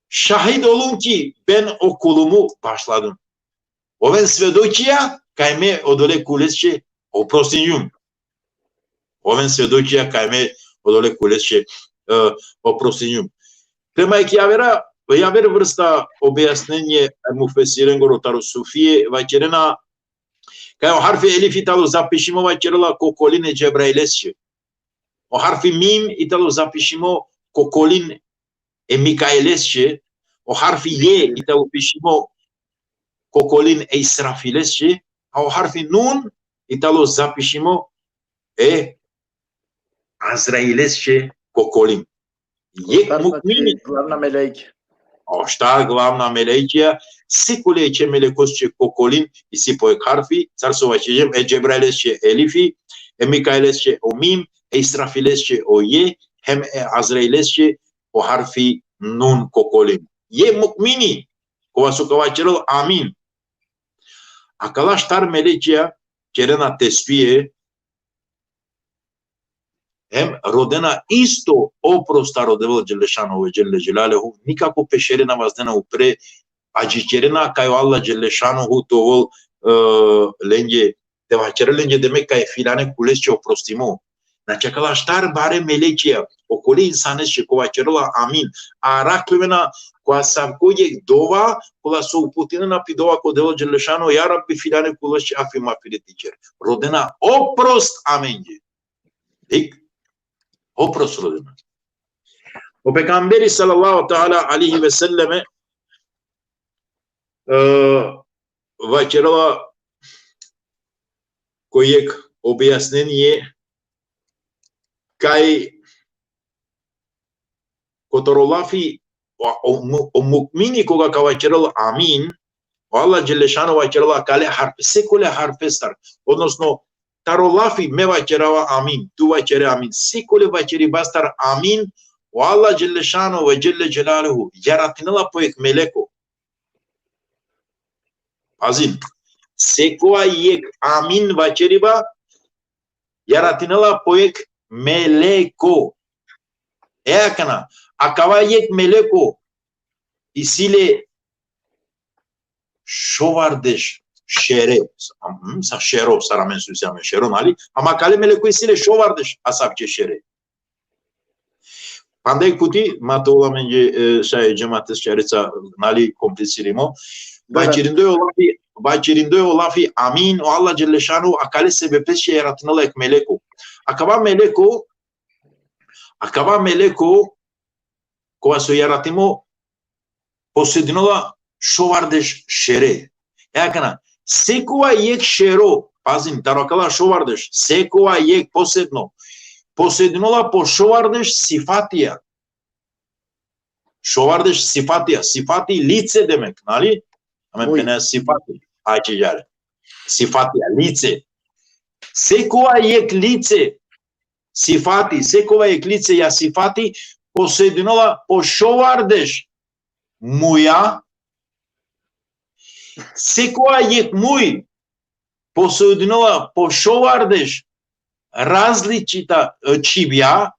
şahit olun ki ben okulumu başladım. O ben svedokia kaj me odole kulesce oprostinjum. O ben svedokia kaj me odole kulesce oprostinjum. Tema ki avea vrsta objasnenje mufesiren gorotaru sufie vacerena kaj o harfi elif italo zapišimo vacerula kokoline Cebrailesce. O harfi mim italo zapišimo kokolin Mikaelesce, o harfi ye italo pišimo kokolin Israfilesce, a o harfi nun italo zapišimo Azrailesce kokolin. Je mukmini. Glavna melejke. Šta glavna melejkija, sikule će melekosce kokolin i sipoje harfi, carso vaćeđem Cebrailesce elifi, Mikaelesce o mim, Israfilesce o je, hem Azrailesce o harfi nun kokolin. Je mukmini, kova su kavačeral amin. A kalaştar melekija cerena tesbije, hem rodena isto oprosta rodevo Celle Şanu ve Celle Celaluhu, nikako peşerena vazdena upre, aci cerena kaj Allah Celle Şanuhu tovol lenge, te vačere lenge demek kaj filane kulesce oprostimo. Znači, kalaştar bare melekija, okoli insanesce kovačerala amin, a raklemena koja sam kojeg dova, koja su uputinena pi dova kod Delo Celle Şanu, ja Rabbi filane kulesce afima fileticer. Rodena oprost amenje. Dik? Oprost rodena. O Peygamber sallallahu teala aleyhi ve selleme vačerala kojeg objasnenje kaj kotorolafi o mukmini koga kavačeral amin, o Allah Celle Şanu vačerala kale harfe, sekule harfe star, odnosno tarolafi me vačerava amin, tu vačere amin, sekule vačeri bastar amin, o Allah Celle Şanu ve Celle Celaluhu yaratinala poek meleko. Pazim, sekua yek amin vačeriba yaratinala poek meleko. Eakana, acaba yek meleko isile șovardeș șere, sa șero, saramen susseamă șero, nali, ama cale meleko isile șovardeș asapce șere. Pandai puti, matola menge șaie gemates șereța, nali complicirimo, vaçirindoi olafi amin, o Allah Celle Şanu acale sebepesce yaratınala ek meleko. Acaba meleko koja su yaratimo posedinola šovardeș šere. Eakana, sekova yek šero, pazim, taro akala šovardeș, sekova yek posedno, Poseidinola po šovardeš sifatija. Šovardeš sifatija. Sifati lice demek, nali? Amen pene sifati. Aici iară. Sifatia, lice. Sekova ek lice. Sifati, sekova ek lice ya sifati. Poseidinola po šovardeš muja. Sekova ek muj. Poseidinola po šovardeš različita čibja,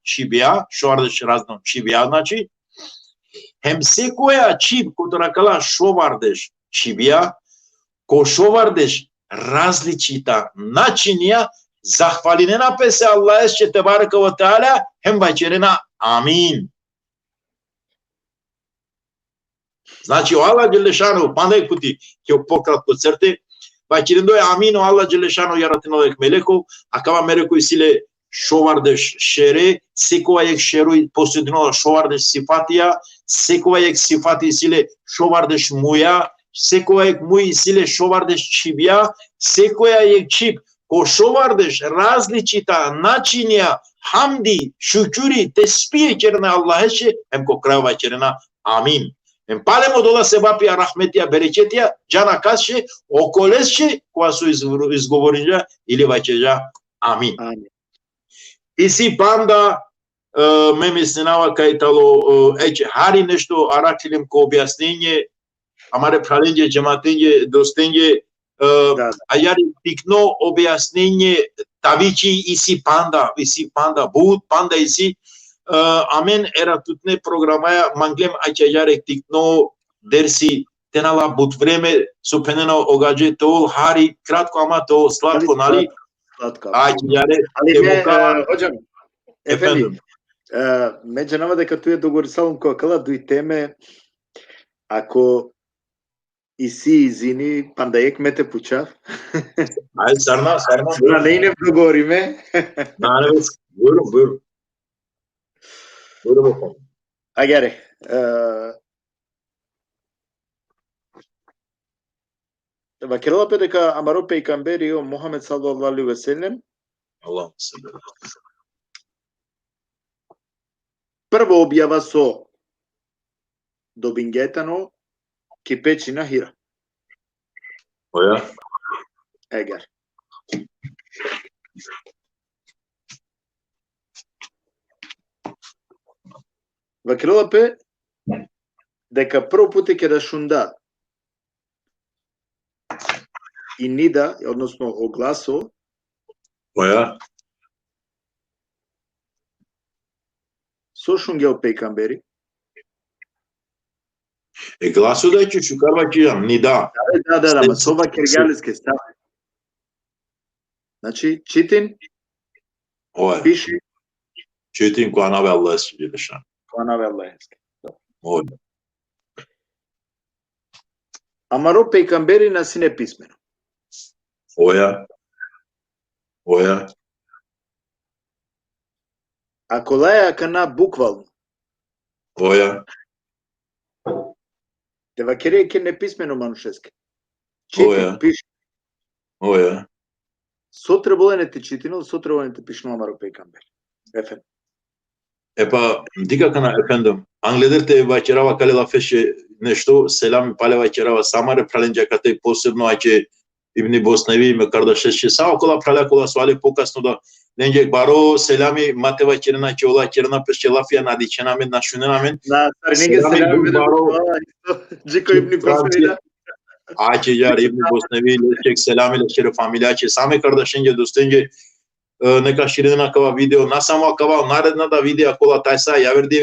šovardeš razno čibja, znači, hem sekoja čib, kotora kala šovardeš čibja, ko šovardeš različita načinja, zahvalinena pe se Allah će te baraka wa ta'ala, hem bačerena amin. Znači, Allah Đelešanu, pandaj kuti, kjo pokratko crte, bačerendo je amin, Allah Đelešanu yaratino ek meleko, akava meleko isile šovardeš šere, sekova ek šeru posedino šovardeš sifatija, sekova ek sifati isile šovardeš muja, sekova ek muj isile šovardeš čibja, sekova ek čib, ko šovardeš različita načinja, hamdi, šukuri, tespije černa Allahe će, hem ko krajova černa amin. Hem palemo dola sebapija, rahmetija, berećetija, džana kasće, okolesće, koja su izgovorinja ili vaćeđa amin. Isi panda me mislinawa kajtalo eće hari nešto arakilim ko objasnenje, amare pralenje, džematenje, dostenje, ayari tikno objasnenje tavici isi panda, bud panda isi, amen era tutne programaja manglem ayare tikno dersi tenala bud vreme supeneno ogađe to hari kratko ama to slatko nali. Hocam, efendim, među nama дека tu je dogorisалом која кала дуи теме, ако иси изини, пандаек ме те пучав. Ајде, сарна. Да не не договориме. Buyurun. Buyurun bakalım. Agare. Vakirala pe дека амаро пейгамбери Мухамед саллаллаху алейхи ве селем Аллаху саллаллаху. Прво објава со добингетано ки печи на Хира. Oja. Egar. Vakirala pe дека прво пути ќе да шунда и нида, односно огласо, Oja. со шунгел пейгамбери. Glasul da ću šukarvaćijam, ni da. Da, ma со вакиргалиски став. Значи, читин, Oja. пиши, Četin koja nave Allah Đelešanu. која навела е. Oja. Амаро пейгамбери на си не писмено. Oja. Ако лаја кана буквално, Oja. те вакире ке не писмено манушеске. Оја. Читин, пиши. Oja. Со треболенете читино, со треболенете пишно амаро пейгамбери. Ефен. Epa, dika kana efendim, Anglederte vaćerava kalela feše nešto, selam pale vaćerava samare pralenja kate posebno ače İbni Bosnevi me kardeşeşi sa okola prala kola suale pokasno da nenge baro selami mateva çerna çola çerna peşe lafya nadi çenamen naşunenamen Na nege selami baro Ciko İbni Bosnevi. Ače jar İbni Bosnevi leçek selami leçere familja će same kardeşenge dostenge neka širina kava video na samo kava naredna da videa kola taj sa javerdi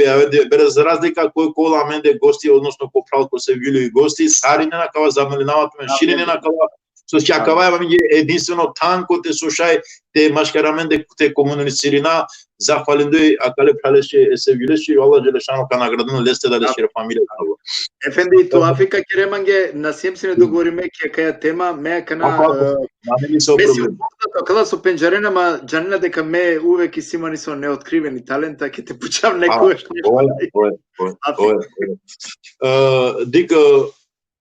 bez razlika koji kola mende gosti odnosno popravko se vili gosti sarina kava zamlinavatu širina kava so će akava vam je единствено tanko te slušaj te maškaramende te komunicirina zahvalindoj akale praleše sevgileşi Allah Đelešanu ka nagradını leste da leşere familja kava. Efendi to Afrika keremange na se ne dogovorime kakaja tema me kana Када со пенџаренама џанина дека ме увек и сима нисо неоткривени талента ке те пучам некојаш нешто. Дика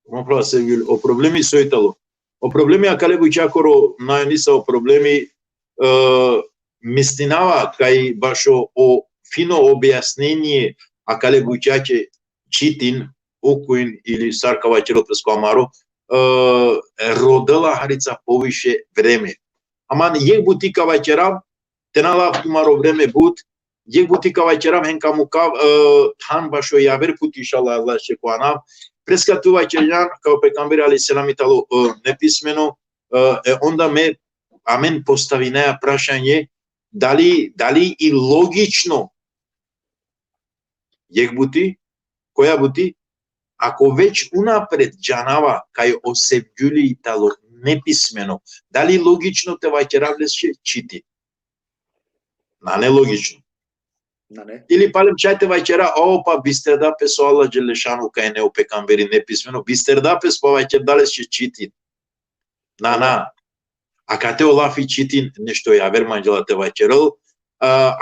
ма права sevgili o problemi soitalo. O problemi akale buçakoro na nisa o problemi mistinava kai bašo o fino objasnenie akale bučače čitin ukuin ili sarkavačelo preskomaro rodila harica poviše vreme. Aman jek butika večeram, tenala tumaro vreme bud, jek butika večeram henka mukav than bašo javer put inšallah Allah šekoanav. Preska tu večeran kao pejgamberi alejselam italo nepismeno, onda me amen postavineja prašanje dali i logično jek buti, koja buti, ako već unapred džanava kaj osebljuli italo nepismeno, da li logično te večeravles će čiti? Na nelogično. Ili palem čajte večera, pa biste da peso Allah Đelešanu kaj ne o pekamberi nepismeno, biste da pes pa večer dales će čiti? Na. A kad te olafi čitin nešto javer manđela te večeral,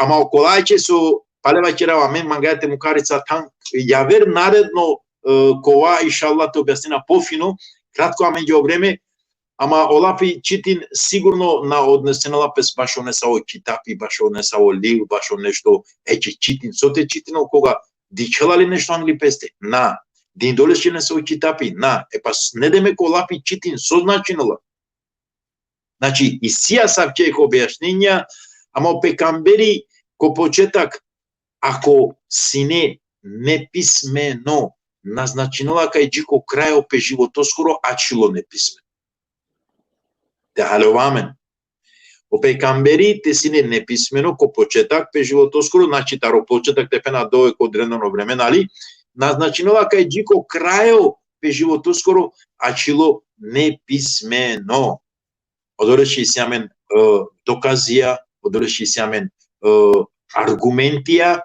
ama okolajče su pale večerava men mangajate mukarica tam javer naredno kova inšallah te objasnina pofino, kratko amen o vreme, ama olafi čitin sigurno na odnesenala pes baš onesao čitapi, baš onesao liv, baš nešto eće čitin, sote čitino koga dičelali nešto angli peste, na, din dole će nesao čitapi, na, pa ne deme ko olafi čitin, so značinala. Znači, i sija savčeh objašnjenja, ama pekamberi ko početak, ako sine nepismeno naznačinala kaj džiko krajo pe životoskoro, ačilo nepismeno. Te halovamen. O pejgamberi te sine nepismeno ko početak pe životoskoro, znači taro početak te pena doje kod redovno vremena, ali naznačinala kaj džiko krajo pe životoskoro, ačilo nepismeno. Odoreći si amen dokazija, odoreći si amen argumentija,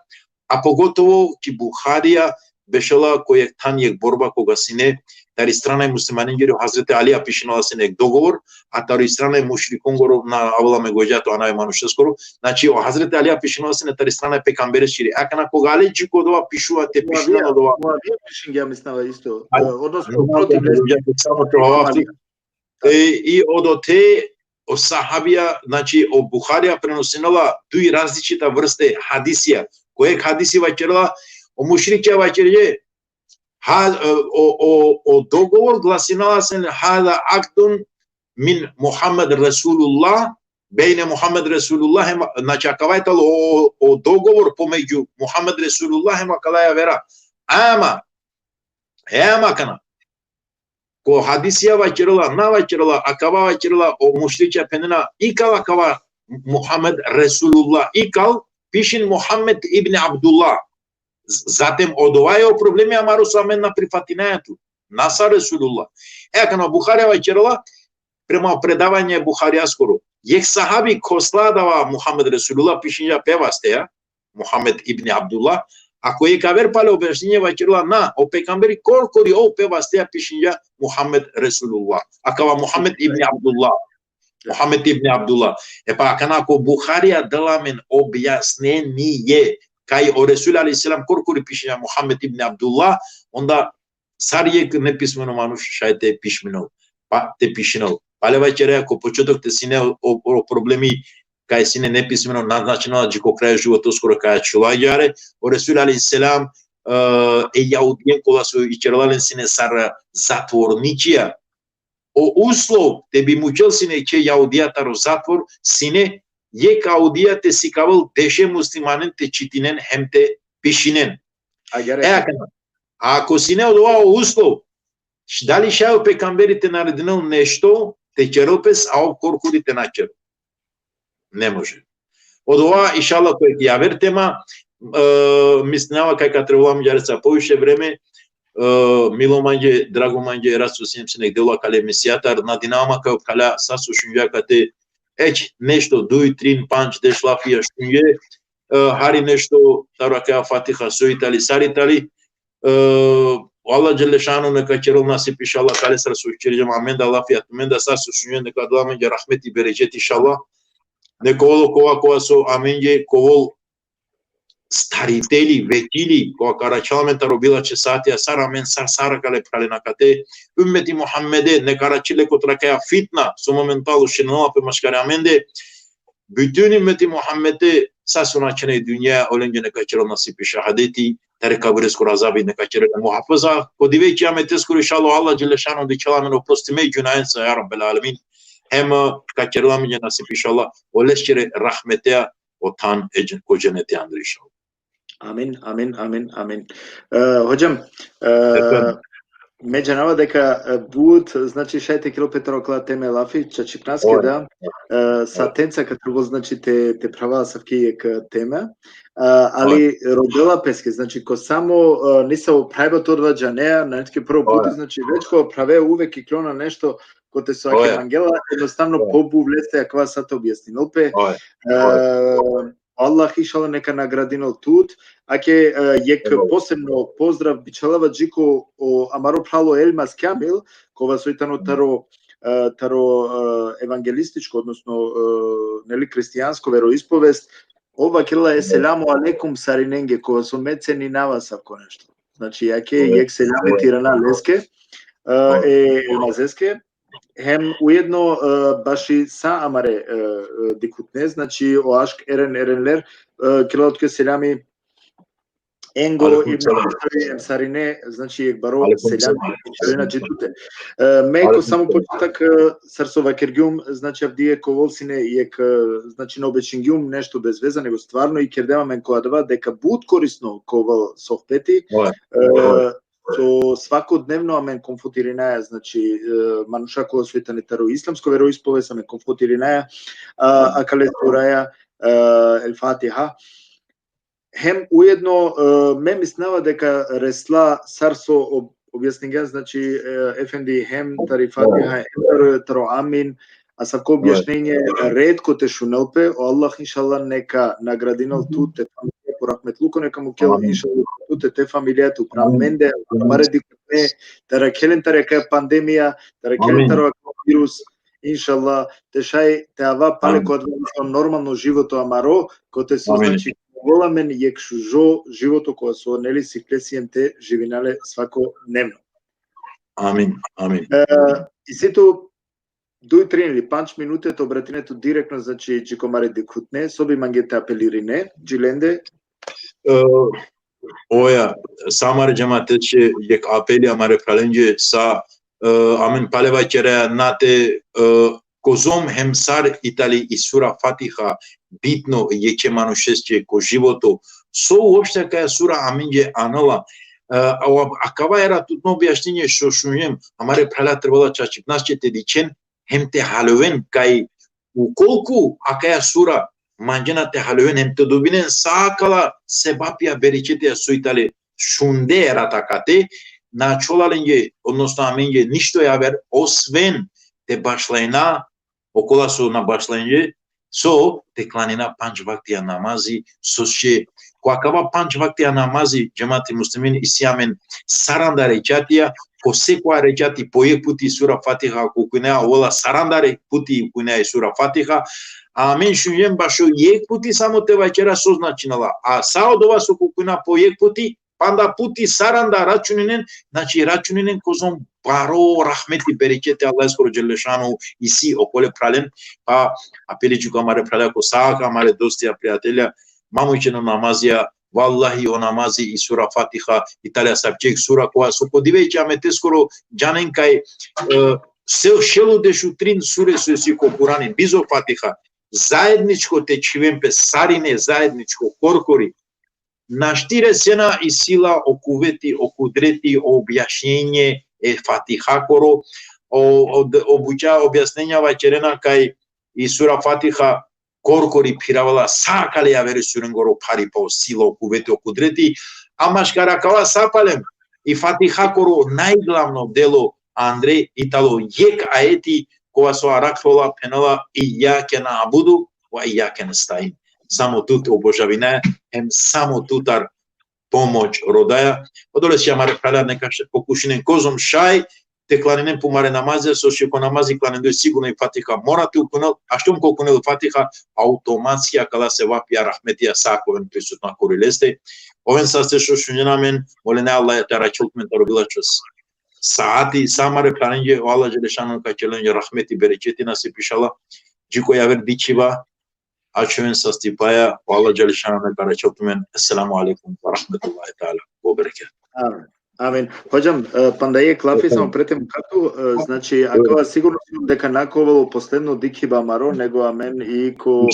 a pogotovo ki Buharija bešala kojeg tanjeg borba koga sine, tari strana je muslimanin gero Hazreti Alija pišinala se nek dogovor, a tari strana je mušrikon goro na avalame gođato, ana je manuše skoro, znači o Hazreti Alija pišinala se ne, tari strana je pekambere širi. Akana koga aleđi kodova pišuva te pišinala dova. Moavija pišin ja misnala isto, odnosno protiv i od te o sahabija, znači o Buharija prenosinala tu i različita vrste hadisija, kojeg hadisi večerala o mušrića večerje, o dogovor glasinala se hada aktun min Muhammed Rasulullah, bejne Muhammed Rasulullah, znači akavajtalo o dogovor pomeđu Muhammed Rasulullah ima kalaja vera, ama kana, ko hadisija večerala, na večerala, akava večerala o mušrića penina, ikal akava Muhammed Rasulullah, ikal pišin Muhammed ibn Abdullah. Zatem odovajao problemi amaru su amen na prifatinajetu. Nasa Rasulullah. Kana Buharija večerala, prema predavanje Buharija skoro, jeh sahabi ko sladava Muhammed Rasulullah pišinja pevasteja, Muhammed ibn Abdullah, ako je kaver pale objašnjenje večerala na o pekamberi korkori o pevasteja pišinja Muhammed Rasulullah. Akava Muhammed ibn Abdullah. Muhammed ibn Abdullah. Pa kanako Buharija dala men objasnenije kaj o Resul alejselam korkori pišinja Muhammed ibn Abdullah, onda sarjek nepismeno manuš šajte pišminov. Pa te pišinov. Pale večera ako početok te sine o problemi kaj sine nepismeno naznačeno džiko kraja života skoro kaj čula jare, o Resul alejselam jaudijen kola su ičerlalen sine sar zatvorničija. O uslov te bi mučel sine će jaudija taro zatvor, sine je kaudija te sikaval deše muslimanen te čitinen hem te pišinen. Ako sine odovao uslov, da li šao pekamberi te naredinal nešto, te čeropes, a ov korkuri te načer. Ne može. Od ova, inšallah, kojeg javer tema, mislinava kaj kad trebala jareca poviše vreme, milo manje, drago manje, rastu sijem se nek delo kale misijatar, na dinama kao kala sasu šunja kate, nešto, duj, trin, panč, deš lafija šunje, hari nešto, taro kaja fatiha sojitali, saritali, Allah Đelešanu neka čerol nasip inšallah, kale sara su čerđama, amenda lafija, amenda sasu šunje, neka dala menja rahmeti beređeti inšallah, neko ovo kova su amenje, kovol staritelji, vetili, koja karačalamenta robila će satija, sara men sara kale pralena kate, ümmeti Muhammede, ne karačile kotra kaja fitna, su momentalu šenala pe maškare amende, bütün ümmeti Muhammed'i sasuna çene dünya olunca ne kaçırıl nasip şahadeti ter kabres kur azabı ne kaçırıl muhafaza o dive kıyametes kur inşallah Allah Celle Şan'ın dikçalanın o postime günahın sa ya Rabbel Alemin hem kaçırılamayınca nasip inşallah o leşkere rahmete o tan o cenneti andır inşallah. Amin, amin, amin, amin. Hocam, Međanava дека буд, значи шајте километра около теме лафи, чачипнаске да, са тенца катрубо, значи те права савки теме, али родела песке, значи ко само не се оправа тоа джанеа, на нетки прво пути, значи веќе ко праве увек и клона нешто, ко те со евангела, едноставно побу влесте, аква са те објасни. Опе, Аллах иншалла нека наградинол тут, аке јек посебно поздрав бичалава джико о амаро прало Елмас Камил, кога сојтано таро евангелистичко, односно нели христијанско вероисповест, ова кела е селаму алекум сариненге, кога со мецени наваса ко нешто. Значи јаке јек селаме тирана леске е мазеске. Hem ujedno baš i sa amare dikutne, znači o aşk erenler kilovatke seljami Engo ibn Sarine, znači je baro seljami čelena džitute. Meko samo početak Sarsova Kergjum, znači avdije kovolsine jek, znači na obećingjum nešto bez veza, nego stvarno i kerdeva men koadava deka bud korisno koval sohpeti, so svakodnevno amen konfutiraja, znači manuša koja svjetane taro islamsko veroispovest amen konfutiraja akale suraja el Fatiha. Hem ujedno me misnava deka resla sarso objasninga, znači efendi hem tari Fatiha hem taro amin, a sako objašnjenje redko te šunelpe, o Allah inšallah neka nagradinal tu te по рахметлуко нека му кел иншаллах туте те фамилијата управменде мареди кне тара келентара ка пандемија тара келентара вирус иншаллах те шај те ава пале код нормално живото амаро коте се значи воламен јек шужо живото кога со нели сиклесијем те живинале свакодневно. Амин, амин. И сето 2-3 или 5 минути то обратинето директно значи чикомаре дикутне соби мангете апелирине джиленде Oya samar cemaatçi yek apeli amare falence sa amin paleva kere nate kozom hemsar Itali isura Fatiha bitno yeke manušesće ko životu so uopšte kaja sura aminje anala akava era tutno objašnjenje što šunjem amare pala trebala čačip nas ćete dičen hem te haloven kaj u kolku akaja sura manjana te haloven hem te dobinen sakala sebapia berekete suitale šunde era takate na čolalenge odnosno aminje ništo javer osven te başlayına okula su na başlayınca so te klanina panç vaktiya namazi sosje ko akava panç vaktiya namazi cemaati muslimin isyamen saranda rekatiya ko sekwa rekati poje puti sura Fatiha ko kunea ola saranda puti kunea sura Fatiha amen šunjem bašo jek puti samo te večera soznačinala a sao dova su ko kuna po jek puti panda puti saranda računinen znači računinen kozom baro rahmeti bereketi Allah skoro Celle Šanu isi okole pralen pa apeliću kamare prala ko sa kamare dostija prijatelja mamućeno namazija vallahi o namazi i sura Fatiha Italija sapček sura koja su podiveći amete skoro džanenkaj šelu dešu trin sure su si ko Kurani bizo Fatiha zajedničko te čivempe sarine zajedničko korkori na štire sena i sila o kuveti, o kudreti, o objašnjenje Fatiha koro, obuća objašnjenja vačerena kaj i sura Fatiha korkori piravala sakale ja veri suren goro pari pa o sila, o kuveti, o kudreti, a maškara kava sapalem i Fatiha koro najglavno delo Andrej Italo jek aeti koja su arakvola penala i jake na abudu, a i jake na stajim. Samo tut obožavina, hem samo tutar pomoć rodaja. Odole se amare prala neka pokušinen kozom šaj, te klaninen pumare namaze, so še ko namazi klanendo sigurno i Fatiha morate ukunel, a što ko ukunel Fatiha, automacija kada se vapija rahmetija sakoven prisutna korileste. Oven sa se što šunjenamen, molene Allah je tara čulkmen tarobila čas. Saati samare planinje, o Allah Celle Šanu ka čelenje rahmeti bereketi nasip inšallah. Jiko javer dičiva, Açın sastipaya. Allah Celleşan'a karşıltmen. Esselamu aleyküm ve rahmetullahi teala ve berekat. Amen. Amen. Hođam, Pandaje Klafi samo pretemu kako, znači, ako vas sigurno sam дека наковало последно дикиба маро, него амен и ко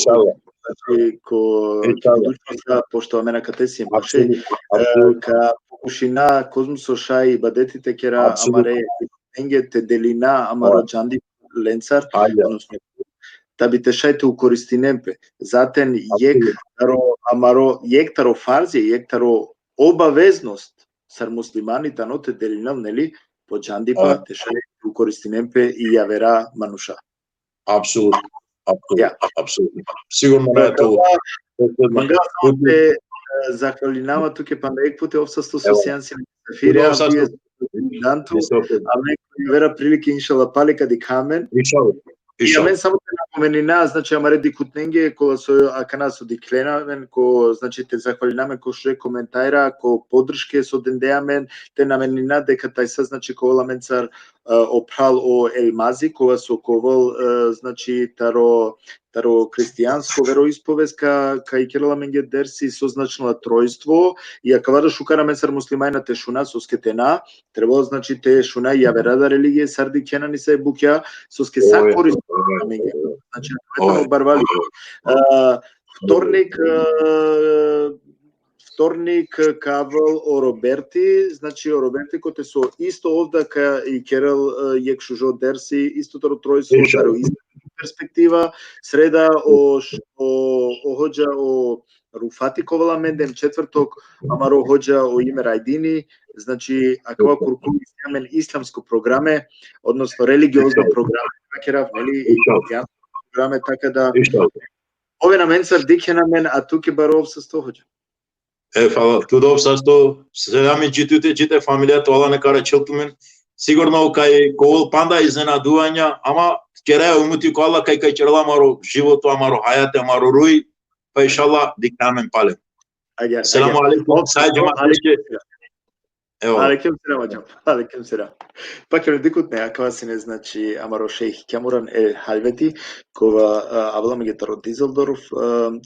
budućnost, pošto amena katesi maše, ka pokušina kozmuso šai badetite kera amare enge te delina amaro džandi lencar, odnosno da bi te šajte u koristinempe. Zaten jek taro farzije, jek taro obaveznost сар муслиманите но те делинам, нели, по джандипа, те шај у користинемпе и ја вера мануша. Апсолутно. Сигурно не е тоа. Манга само те захвалинама туке пандек путе обсасто со сеанси на ефирија, вие данту, а некој вера прилики иншала палека ди камен. И амен само те напоменина, значи амаре ди кутненге кола со акана со ди кленамен, ко значи те захвалинаме ко ше коментајра, ко подршке со дендеамен, те наменина дека тај са значи кола менцар опрал о елмази, кога со ковол значи таро христијанско вероисповеска кај Кирила менге дерси созначнала тројство и ако вада шукара менцар муслимајна те шуна со скетена, требало значи те шуна ја верада религија сарди кенани се букја со ски са користи менге. Значи ветано барвали. Вторник кавал о Роберти, значи о Роберти коте со исто овда ка и Керел јекшужо дерси, исто таро тројство, таро иста перспектива, среда о хоđа о Руфати ковала менден, четврток амаро хоđа о име Рајдини, значи аква куркули сјамен исламско програме, односно религиозно програме, какерав, нели, и програме, така да ове на менцар дике на мен, а туке баров со сто хоđа. Fala, tudo obsasto, selam cite familijat olan nekara çıltımın. Sigurno kaj kol panda iznenaduvanja, ama kere umuti ko Allah kaj čerla maro životu amaro hayate amaro ruj, pa inšallah diktamen palem. Selamu alaikum, sajđe mateške. Алейкум селам, аџам. Алейкум селам. Пак ќе дикут некаква сине, значи, амаро шейх Кемуран ел Халвети, кога авламе ги таро Дизелдорф,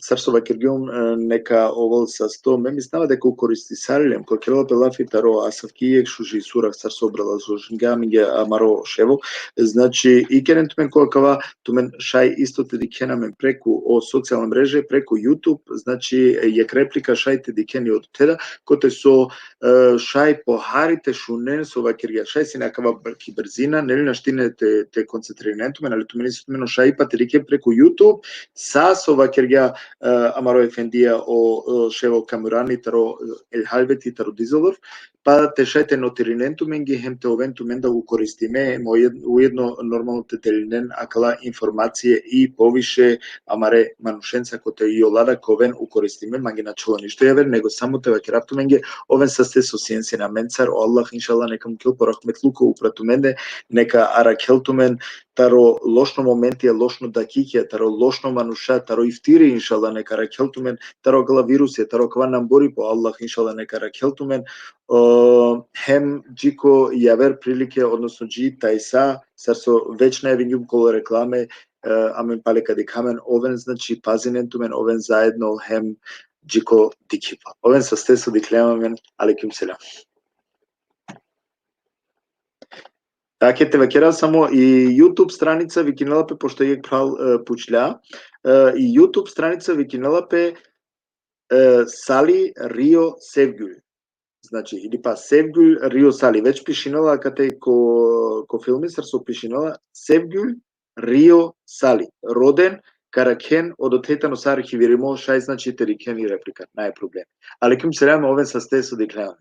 сарсова киргиум нека овол са 100, ме ми знава дека укористи сарлем, кога кело пелафи таро асавки шужи сурах сарсо брала зожнгами ги амаро шево, значи, и керен тумен кога кава, тумен шај исто те дикенамен преку о социјална мрежа, преку YouTube, значи, јек реплика шајте дикени од теда, коте со шај похарите шунен со вакирја шај си некава брзина, нели на штине те концентрирането мен, али ту мени сутмено шај патерике преку YouTube, са со вакирја амаро ефендија о шево Камурани, таро Ел Халвети, таро Дизелов, па те шајте нотириненту мен ги хем те овенту мен да го користиме, уедно нормално те делинен акала информација и повише амаре манушенца коте и олада ковен укористиме, манги начало ништо јавер, него само те вакирапту мен ги овен састе со сиенси на менцар, о Аллах, иншалла, нека му кил порахметлуко упрату мене, нека аракелту мен, таро лошно моменти, лошно дакике, таро лошно мануша, таро ифтири, иншалла, нека аракелту мен, таро гла вируси, таро ква нам бори по Аллах, иншалла, нека аракелту мен, хем джико јавер прилике, односно джи тајса, сар со вечна евињум коло рекламе, амен палека дикамен, овен, значи, пазиненту мен, овен заедно, хем джико дикипа. Овен са стесо диклемамен, алейкум селам. Така те вакера само и YouTube страница ви кинелапе, пошто јек прал пучља, и YouTube страница ви кинелапе Сали Рио Севгюл. Значи, или па Севгюл Рио Сали. Веќе пишинала кате ко филмисар со пишинала Севгюл Рио Сали. Роден Каракен од отетано сар хивиримо шај значи терикен и реплика. Нај проблем. Алейкум селам, овен са стесо диклеам.